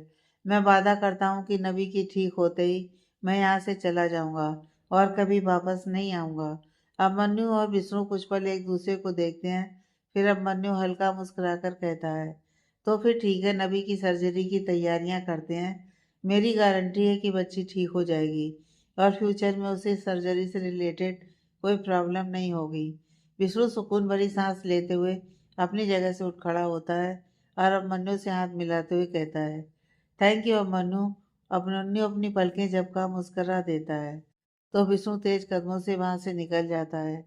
S1: मैं वादा करता हूँ कि नबी की ठीक होते ही मैं यहाँ से चला जाऊँगा और कभी वापस नहीं आऊँगा। अब मन्नू और विष्णु कुछ पल एक दूसरे को देखते हैं। फिर अब मन्नू हल्का मुस्कुराकर कहता है, तो फिर ठीक है, नबी की सर्जरी की तैयारियां करते हैं। मेरी गारंटी है कि बच्ची ठीक हो जाएगी और फ्यूचर में उसे सर्जरी से रिलेटेड कोई प्रॉब्लम नहीं होगी। विष्णु सुकून भरी सांस लेते हुए अपनी जगह से उठ खड़ा होता है और अब मन्नू से हाथ मिलाते हुए कहता है, थैंक यू मन्नू। अब मन्नू अपनी पलकें झपका मुस्करा देता है तो विष्णु तेज कदमों से वहां से निकल जाता है।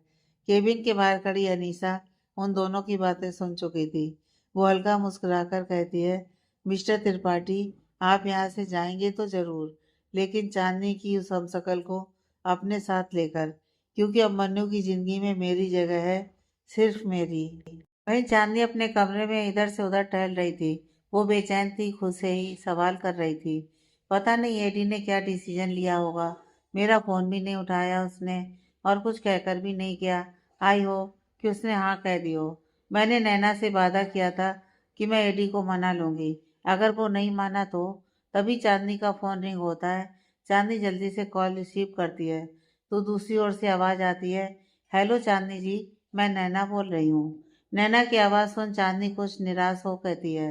S1: केबिन के बाहर खड़ी अनीसा उन दोनों की बातें सुन चुकी थी। वो हल्का मुस्कुराकर कहती है, मिस्टर त्रिपाठी, आप यहाँ से जाएंगे तो जरूर, लेकिन चांदनी की उस हमशक्ल को अपने साथ लेकर, क्योंकि अब मन्नू की जिंदगी में मेरी जगह है, सिर्फ मेरी। वहीं चांदनी अपने कमरे में इधर से उधर टहल रही थी। वो बेचैन थी, खुद से ही सवाल कर रही थी, पता नहीं एडी ने क्या डिसीजन लिया होगा। मेरा फोन भी नहीं उठाया उसने और कुछ कहकर भी नहीं किया। आई हो कि उसने हाँ कह दी हो। मैंने नैना से वादा किया था कि मैं एडी को मना लूंगी। अगर वो नहीं माना तो? तभी चांदनी का फोन रिंग होता है। चांदनी जल्दी से कॉल रिसीव करती है तो दूसरी ओर से आवाज आती है, हेलो चांदनी जी, मैं नैना बोल रही हूँ। नैना की आवाज़ सुन चांदनी कुछ निराश हो कहती है,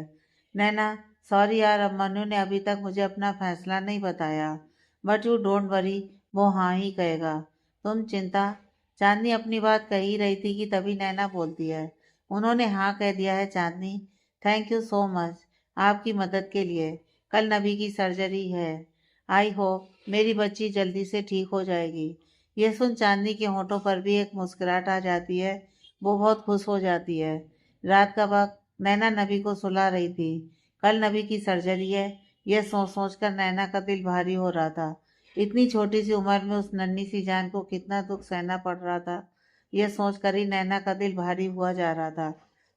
S1: नैना सॉरी यार, अब मनु ने अभी तक मुझे अपना फैसला नहीं बताया, बट यू डोंट वरी, वो हाँ ही कहेगा, तुम चिंता। चांदनी अपनी बात कह ही रही थी कि तभी नैना बोलती है, उन्होंने हाँ कह दिया है चांदनी, थैंक यू सो मच आपकी मदद के लिए। कल नबी की सर्जरी है, आई होप मेरी बच्ची जल्दी से ठीक हो जाएगी। ये सुन चांदनी के होठों पर भी एक मुस्कुराहट आ जाती है। वो बहुत खुश हो जाती है। रात का वक्त नैना नबी को सुला रही थी। कल नबी की सर्जरी है, यह सोच सोच कर नैना का दिल भारी हो रहा था। इतनी छोटी सी उम्र में उस नन्ही सी जान को कितना दुख सहना पड़ रहा था, यह सोच कर ही नैना का दिल भारी हुआ जा रहा था।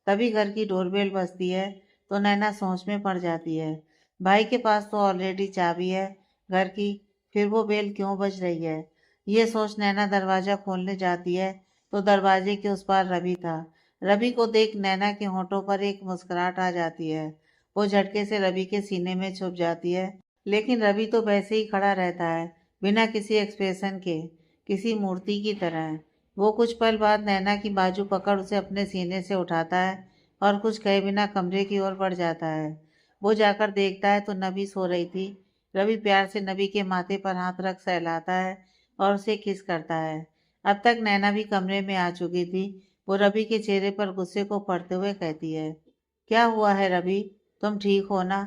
S1: तभी घर की डोरबेल बजती है तो नैना सोच में पड़ जाती है। भाई के पास तो ऑलरेडी चाबी है घर की, फिर वो बेल क्यों बज रही है? ये सोच नैना दरवाजा खोलने जाती है तो दरवाजे के उस पार रवि था। रवि को देख नैना के होठों पर एक मुस्कुराहट आ जाती है। वो झटके से रवि के सीने में छुप जाती है, लेकिन रवि तो वैसे ही खड़ा रहता है, बिना किसी एक्सप्रेशन के, किसी मूर्ति की तरह। वो कुछ पल बाद नैना की बाजू पकड़ उसे अपने सीने से उठाता है और कुछ कहे बिना कमरे की ओर बढ़ जाता है। वो जाकर देखता है तो नबी सो रही थी। रवि प्यार से नबी के माथे पर हाथ रख सहलाता है और उसे किस करता है। अब तक नैना भी कमरे में आ चुकी थी। वो रवि के चेहरे पर गुस्से को पढ़ते हुए कहती है, क्या हुआ है रवि, तुम ठीक हो ना?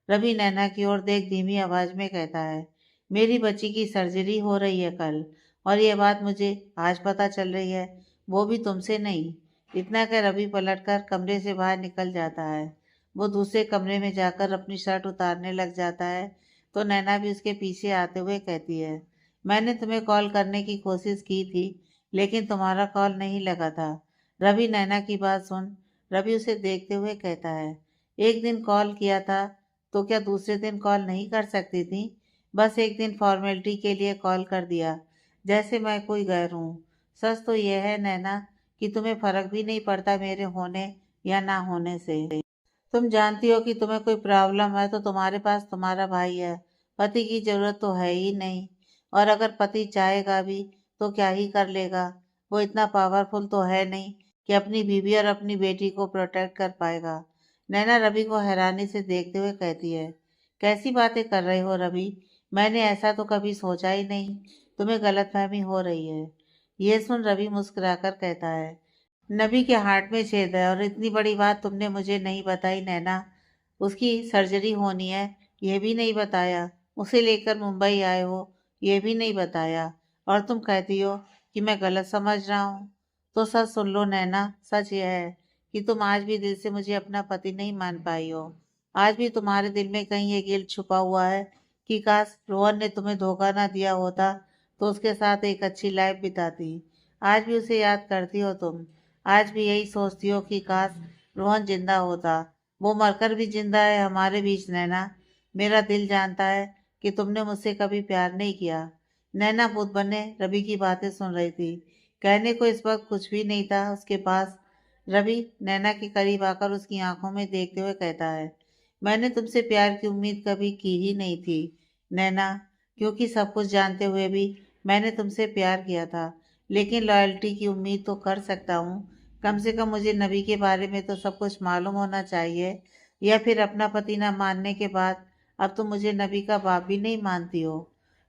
S1: रवि नैना की ओर देख धीमी आवाज में कहता है, मेरी बच्ची की सर्जरी हो रही है कल, और ये बात मुझे आज पता चल रही है, वो भी तुमसे नहीं। इतना कह रवि पलटकर कमरे से बाहर निकल जाता है। वो दूसरे कमरे में जाकर अपनी शर्ट उतारने लग जाता है तो नैना भी उसके पीछे आते हुए कहती है, मैंने तुम्हें कॉल करने की कोशिश की थी लेकिन तुम्हारा कॉल नहीं लगा था। रवि नैना की बात सुन रवि उसे देखते हुए कहता है, एक दिन कॉल किया था तो क्या दूसरे दिन कॉल नहीं कर सकती थी? बस एक दिन फॉर्मेलिटी के लिए कॉल कर दिया, जैसे मैं कोई गैर हूँ। सच तो यह है नैना कि तुम्हें फर्क भी नहीं पड़ता मेरे होने या ना होने से। तुम जानती हो कि तुम्हें कोई प्रॉब्लम है तो तुम्हारे पास तुम्हारा भाई है, पति की जरूरत तो है ही नहीं। और अगर पति चाहेगा भी तो क्या ही कर लेगा? वो इतना पावरफुल तो है नहीं कि अपनी बीवी और अपनी बेटी को प्रोटेक्ट कर पाएगा। नैना रवि को हैरानी से देखते हुए कहती है, कैसी बातें कर रहे हो रवि? मैंने ऐसा तो कभी सोचा ही नहीं। तुम्हें गलतफहमी हो रही है। ये सुन रवि मुस्कुराकर कहता है, नबी के हार्ट में छेद है और इतनी बड़ी बात तुमने मुझे नहीं बताई नैना। उसकी सर्जरी होनी है, ये भी नहीं बताया। उसे लेकर मुंबई आए हो, ये भी नहीं बताया। और तुम कहती हो कि मैं गलत समझ रहा हूँ। तो सच सुन लो नैना, सच यह है कि तुम आज भी दिल से मुझे अपना पति नहीं मान पाई हो। आज भी तुम्हारे दिल में कहीं ये गिल्ट छुपा हुआ है कि काश रोहन ने तुम्हें धोखा ना दिया होता तो उसके साथ एक अच्छी लाइफ बिताती। आज भी उसे याद करती हो तुम। आज भी यही सोचती हो कि काश रोहन जिंदा होता। वो मरकर भी जिंदा है हमारे बीच नैना। मेरा दिल जानता है कि तुमने मुझसे कभी प्यार नहीं किया। नैना बुद्ध बने रवि की बातें सुन रही थी। कहने को इस वक्त कुछ भी नहीं था उसके पास। रवि नैना के करीब आकर उसकी आंखों में देखते हुए कहता है, मैंने तुमसे प्यार की उम्मीद कभी की ही नहीं थी नैना, क्योंकि सब कुछ जानते हुए भी मैंने तुमसे प्यार किया था। लेकिन लॉयल्टी की उम्मीद तो कर सकता हूँ। कम से कम मुझे नबी के बारे में तो सब कुछ मालूम होना चाहिए। या फिर अपना पति न मानने के बाद अब तुम मुझे नबी का बाप भी नहीं मानती हो।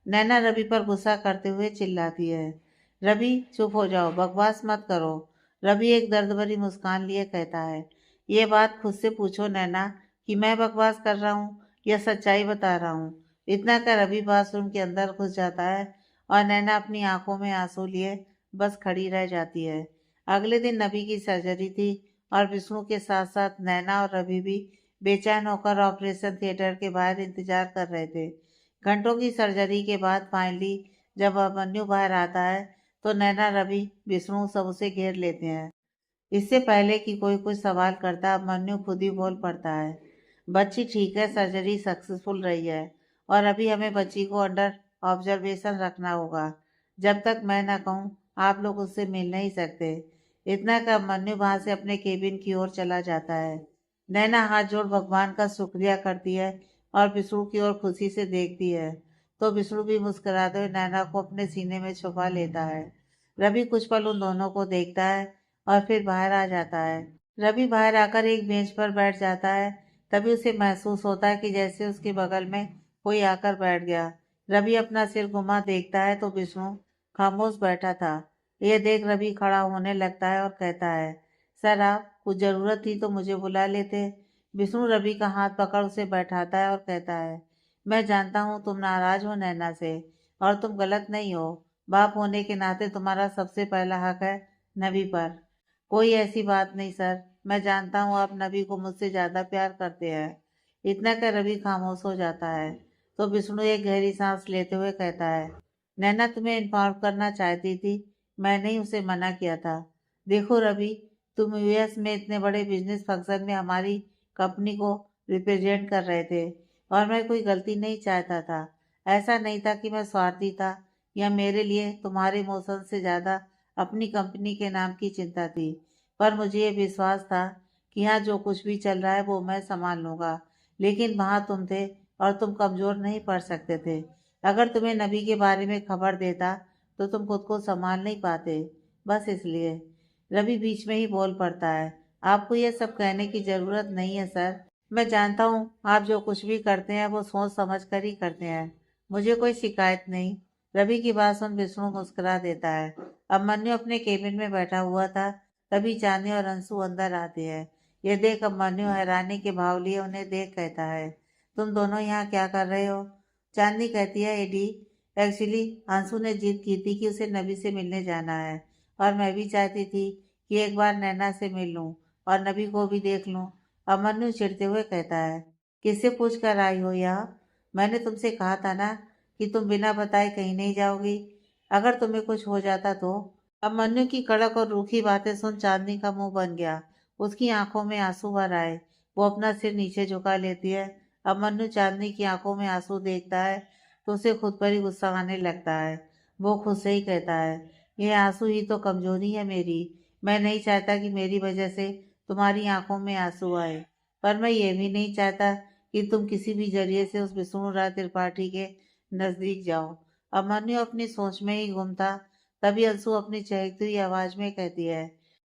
S1: नैना रवि पर गुस्सा करते हुए चिल्लाती है, रवि चुप हो जाओ, बकवास मत करो। रवि एक दर्द भरी मुस्कान लिए कहता है, ये बात खुद से पूछो नैना कि मैं बकवास कर रहा हूँ या सच्चाई बता रहा हूँ। इतना कर रवि बाथरूम के अंदर घुस जाता है और नैना अपनी आंखों में आंसू लिए बस खड़ी रह जाती है। अगले दिन नबी की सर्जरी थी और विष्णु के साथ साथ नैना और रवि भी बेचैन होकर ऑपरेशन थिएटर के बाहर इंतजार कर रहे थे। घंटों की सर्जरी के बाद फाइनली जब अभिमन्यु बाहर आता है तो नैना रवि विष्णु सब उसे घेर लेते हैं। इससे पहले कि कोई कुछ सवाल करता अभिमन्यु खुद ही बोल पड़ता है, बच्ची ठीक है, सर्जरी सक्सेसफुल रही है और अभी हमें बच्ची को अंडर ऑब्जर्वेशन रखना होगा। जब तक मैं ना कहूँ आप लोग उससे मिल नहीं सकते। इतना कर मन्नू वहां से अपने केबिन की ओर चला जाता है। नैना हाथ जोड़ भगवान का शुक्रिया करती है और विष्णु की ओर खुशी से देखती है तो विष्णु भी मुस्कुराते हुए नैना को अपने सीने में छुपा लेता है। रवि कुछ पल उन दोनों को देखता है और फिर बाहर आ जाता है। रवि बाहर आकर एक बेंच पर बैठ जाता है। तभी उसे महसूस होता है कि जैसे उसके बगल में कोई आकर बैठ गया। रवि अपना सिर घुमा देखता है तो विष्णु खामोश बैठा था। यह देख रवि खड़ा होने लगता है और कहता है, सर आप कुछ जरूरत थी तो मुझे बुला लेते। विष्णु रवि का हाथ पकड़ उसे बैठाता है और कहता है, मैं जानता हूँ तुम नाराज हो नैना से और तुम गलत नहीं हो। बाप होने के नाते तुम्हारा सबसे पहला हक है नबी पर। कोई ऐसी बात नहीं सर, मैं जानता हूँ आप नबी को मुझसे ज्यादा प्यार करते हैं। इतना कर रवि खामोश हो जाता है तो विष्णु एक गहरी सांस लेते हुए कहता है, नैना तुम्हें इन्फॉर्म करना चाहती थी, मैंने ही उसे मना किया था। देखो रवि, तुम यूएस में इतने बड़े बिजनेस फंक्शन में हमारी कंपनी को रिप्रेजेंट कर रहे थे और मैं कोई गलती नहीं चाहता था। ऐसा नहीं था कि मैं स्वार्थी था या मेरे लिए तुम्हारे इमोशन से ज़्यादा अपनी कंपनी के नाम की चिंता थी। पर मुझे ये विश्वास था कि यहाँ जो कुछ भी चल रहा है वो मैं संभाल लूँगा। लेकिन वहाँ तुम थे और तुम कमज़ोर नहीं पड़ सकते थे। अगर तुम्हें नबी के बारे में खबर देता तो तुम खुद को संभाल नहीं पाते। बस इसलिए। रवि बीच में ही बोल पड़ता है, आपको ये सब कहने की ज़रूरत नहीं है सर। मैं जानता हूँ आप जो कुछ भी करते हैं वो सोच समझ कर ही करते हैं। मुझे कोई शिकायत नहीं। रवि की बात सुन विष्णु मुस्कुरा देता है। अब मन्नू अपने केबिन में बैठा हुआ था। तभी चांदी और अंशु अंदर आते हैं। ये देख अब मन्नू हैरानी के भाव लिए उन्हें देख कहता है, तुम दोनों यहाँ क्या कर रहे हो? चांदनी कहती है, एडी एक्चुअली अंशु ने जिद की थी कि उसे नबी से मिलने जाना है और मैं भी चाहती थी कि एक बार नैना से मिल लूं और नबी को भी देख लूं। अब मन्नू चिढ़ते हुए कहता है, किससे पूछ कर आई हो यहाँ? मैंने तुमसे कहा था ना कि तुम बिना बताए कहीं नहीं जाओगी। अगर तुम्हें कुछ हो जाता तो? अब मन्नू की कड़क और रूखी बातें सुन चांदनी का मुंह बन गया। उसकी आंखों में आंसू भर आए। वो अपना सिर नीचे झुका लेती है। अब मन्नू चांदनी की आंखों में आंसू देखता है तो उसे खुद पर ही गुस्सा आने लगता है। वो खुद से ही कहता है, ये आंसू ही तो कमजोरी है मेरी। मैं नहीं चाहता कि मेरी वजह से तुम्हारी आंखों में आंसू आए। पर मैं ये भी नहीं चाहता कि तुम किसी भी जरिए से उस विष्णु राय त्रिपाठी के नजदीक जाओ। अब मन्नू अपनी सोच में ही गुम था। तभी अंशु अपनी चहकती हुई आवाज में कहती है,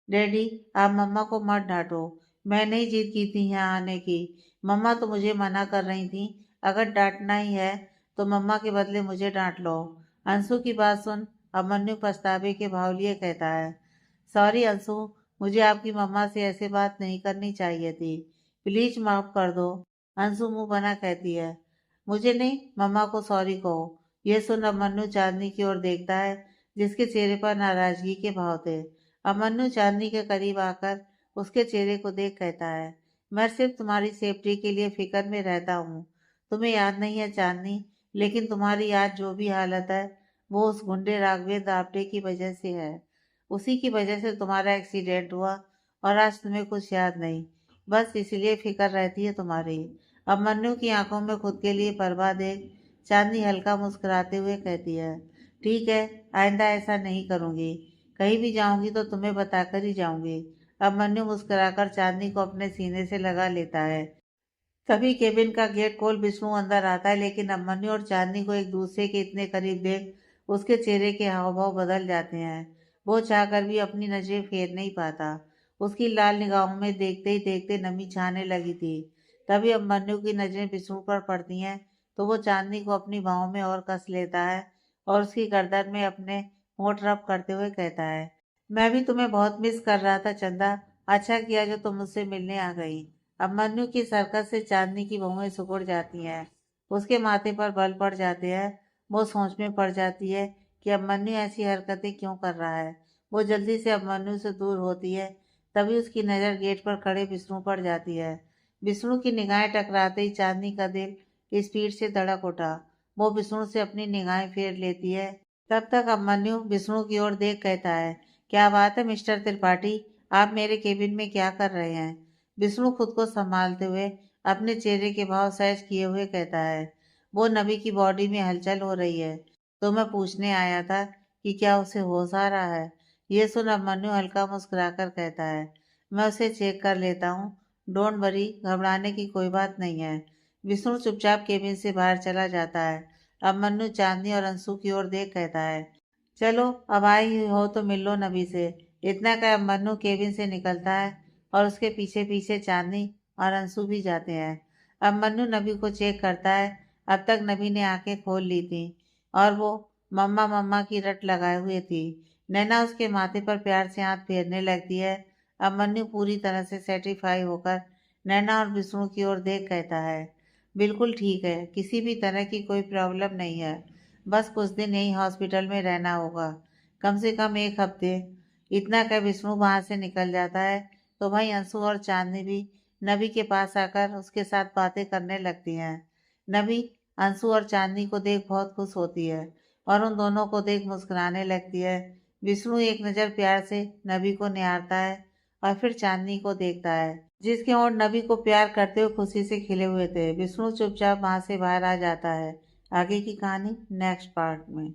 S1: डैडी आप मम्मा को मत डांटो। मैं नहीं जिद की थी यहाँ आने की। मम्मा तो मुझे मना कर रही थी। अगर डांटना ही है तो मम्मा के बदले मुझे डांट लो। अंशु की बात सुन अभिमन्यु पछतावे के भाव लिए कहता है, सॉरी अंशु, मुझे आपकी मम्मा से ऐसे बात नहीं करनी चाहिए थी। प्लीज माफ कर दो। अंशु मुंह बना कहती है, मुझे नहीं, मम्मा को सॉरी कहो। यह सुन अभिमन्यु चांदनी की ओर देखता है जिसके चेहरे पर नाराजगी के भाव थे। अभिमन्यु चांदनी के करीब आकर उसके चेहरे को देख कहता है, मैं सिर्फ तुम्हारी सेफ्टी के लिए फिक्र में रहता हूँ। तुम्हें याद नहीं है चांदनी, लेकिन तुम्हारी आज जो भी हालत है वो उस गुंडे राघवेंद्र आपटे की वजह से है। उसी की वजह से तुम्हारा एक्सीडेंट हुआ और आज तुम्हें कुछ याद नहीं। बस इसलिए फिक्र रहती है तुम्हारी। अभिमन्यु की आंखों में खुद के लिए परवाह देख चांदनी हल्का मुस्कुराते हुए कहती है, ठीक है, आइंदा ऐसा नहीं करूंगी। कहीं भी जाऊंगी तो तुम्हें बताकर ही जाऊंगी। अभिमन्यु मुस्कुराकर चांदनी को अपने सीने से लगा लेता है। तभी केबिन का गेट खोल विष्णु अंदर आता है, लेकिन अभिमन्यु और चांदनी को एक दूसरे के इतने करीब देख उसके चेहरे के हाव भाव बदल जाते हैं। वो चाहकर भी अपनी नजरें फेर नहीं पाता। उसकी लाल निगाहों में देखते ही देखते नमी छाने लगी थी। तभी अभिमन्यु की नजरें विष्णु पर पड़ती हैं तो वो चांदनी को अपनी बाहों में और कस लेता है और उसकी गर्दन में अपने होंठ रब करते हुए कहता है, मैं भी तुम्हें बहुत मिस कर रहा था चंदा। अच्छा किया जो तुम मुझसे मिलने आ गई। अभिमन्यु की सरकत से चांदनी की भौहें सिकुड़ जाती हैं। उसके माथे पर बल पड़ जाते हैं। वो सोच में पड़ जाती है कि अभिमन्यु ऐसी हरकतें क्यों कर रहा है। वो जल्दी से अभिमन्यु से दूर होती है। तभी उसकी नज़र गेट पर खड़े विष्णु पर जाती है। विष्णु की निगाहें टकराते ही चांदनी का दिल स्पीड से धड़क उठा। वो विष्णु से अपनी निगाहें फेर लेती है। तब तक अभिमन्यु विष्णु की ओर देख कहता है, क्या बात है मिस्टर त्रिपाठी, आप मेरे केबिन में क्या कर रहे हैं। विष्णु खुद को संभालते हुए अपने चेहरे के भाव सहज किए हुए कहता है, वो नबी की बॉडी में हलचल हो रही है तो मैं पूछने आया था कि क्या उसे होश आ रहा है। ये सुन अभिमन्यु हल्का मुस्कुराकर कहता है, मैं उसे चेक कर लेता हूँ, डोंट वरी, घबराने की कोई बात नहीं है। विष्णु चुपचाप केबिन से बाहर चला जाता है। अभिमन्यु चांदनी और अंशु की ओर देख कहता है, चलो अब आई हो तो मिल लो नबी से। इतना कह अभिमन्यु केबिन से निकलता है और उसके पीछे पीछे चांदनी और अंशु भी जाते हैं। अभिमन्यु नबी को चेक करता है। अब तक नबी ने आंखें खोल ली थी और वो मम्मा मम्मा की रट लगाए हुए थी। नैना उसके माथे पर प्यार से हाथ फेरने लगती है। अभिमन्यु पूरी तरह से सेटिस्फाई होकर नैना और विष्णु की ओर देख कहता है, बिल्कुल ठीक है, किसी भी तरह की कोई प्रॉब्लम नहीं है। बस कुछ दिन यहीं हॉस्पिटल में रहना होगा, कम से कम एक हफ्ते। इतना कह विष्णु वहां से निकल जाता है तो भाई अंशु और चांदनी भी नबी के पास आकर उसके साथ बातें करने लगती हैं। नबी अंशु और चांदनी को देख बहुत खुश होती है और उन दोनों को देख मुस्कुराने लगती है। विष्णु एक नज़र प्यार से नबी को निहारता है और फिर चांदनी को देखता है जिसके होंठ नबी को प्यार करते हुए खुशी से खिले हुए थे। विष्णु चुपचाप वहां से बाहर आ जाता है। आगे की कहानी नेक्स्ट पार्ट में।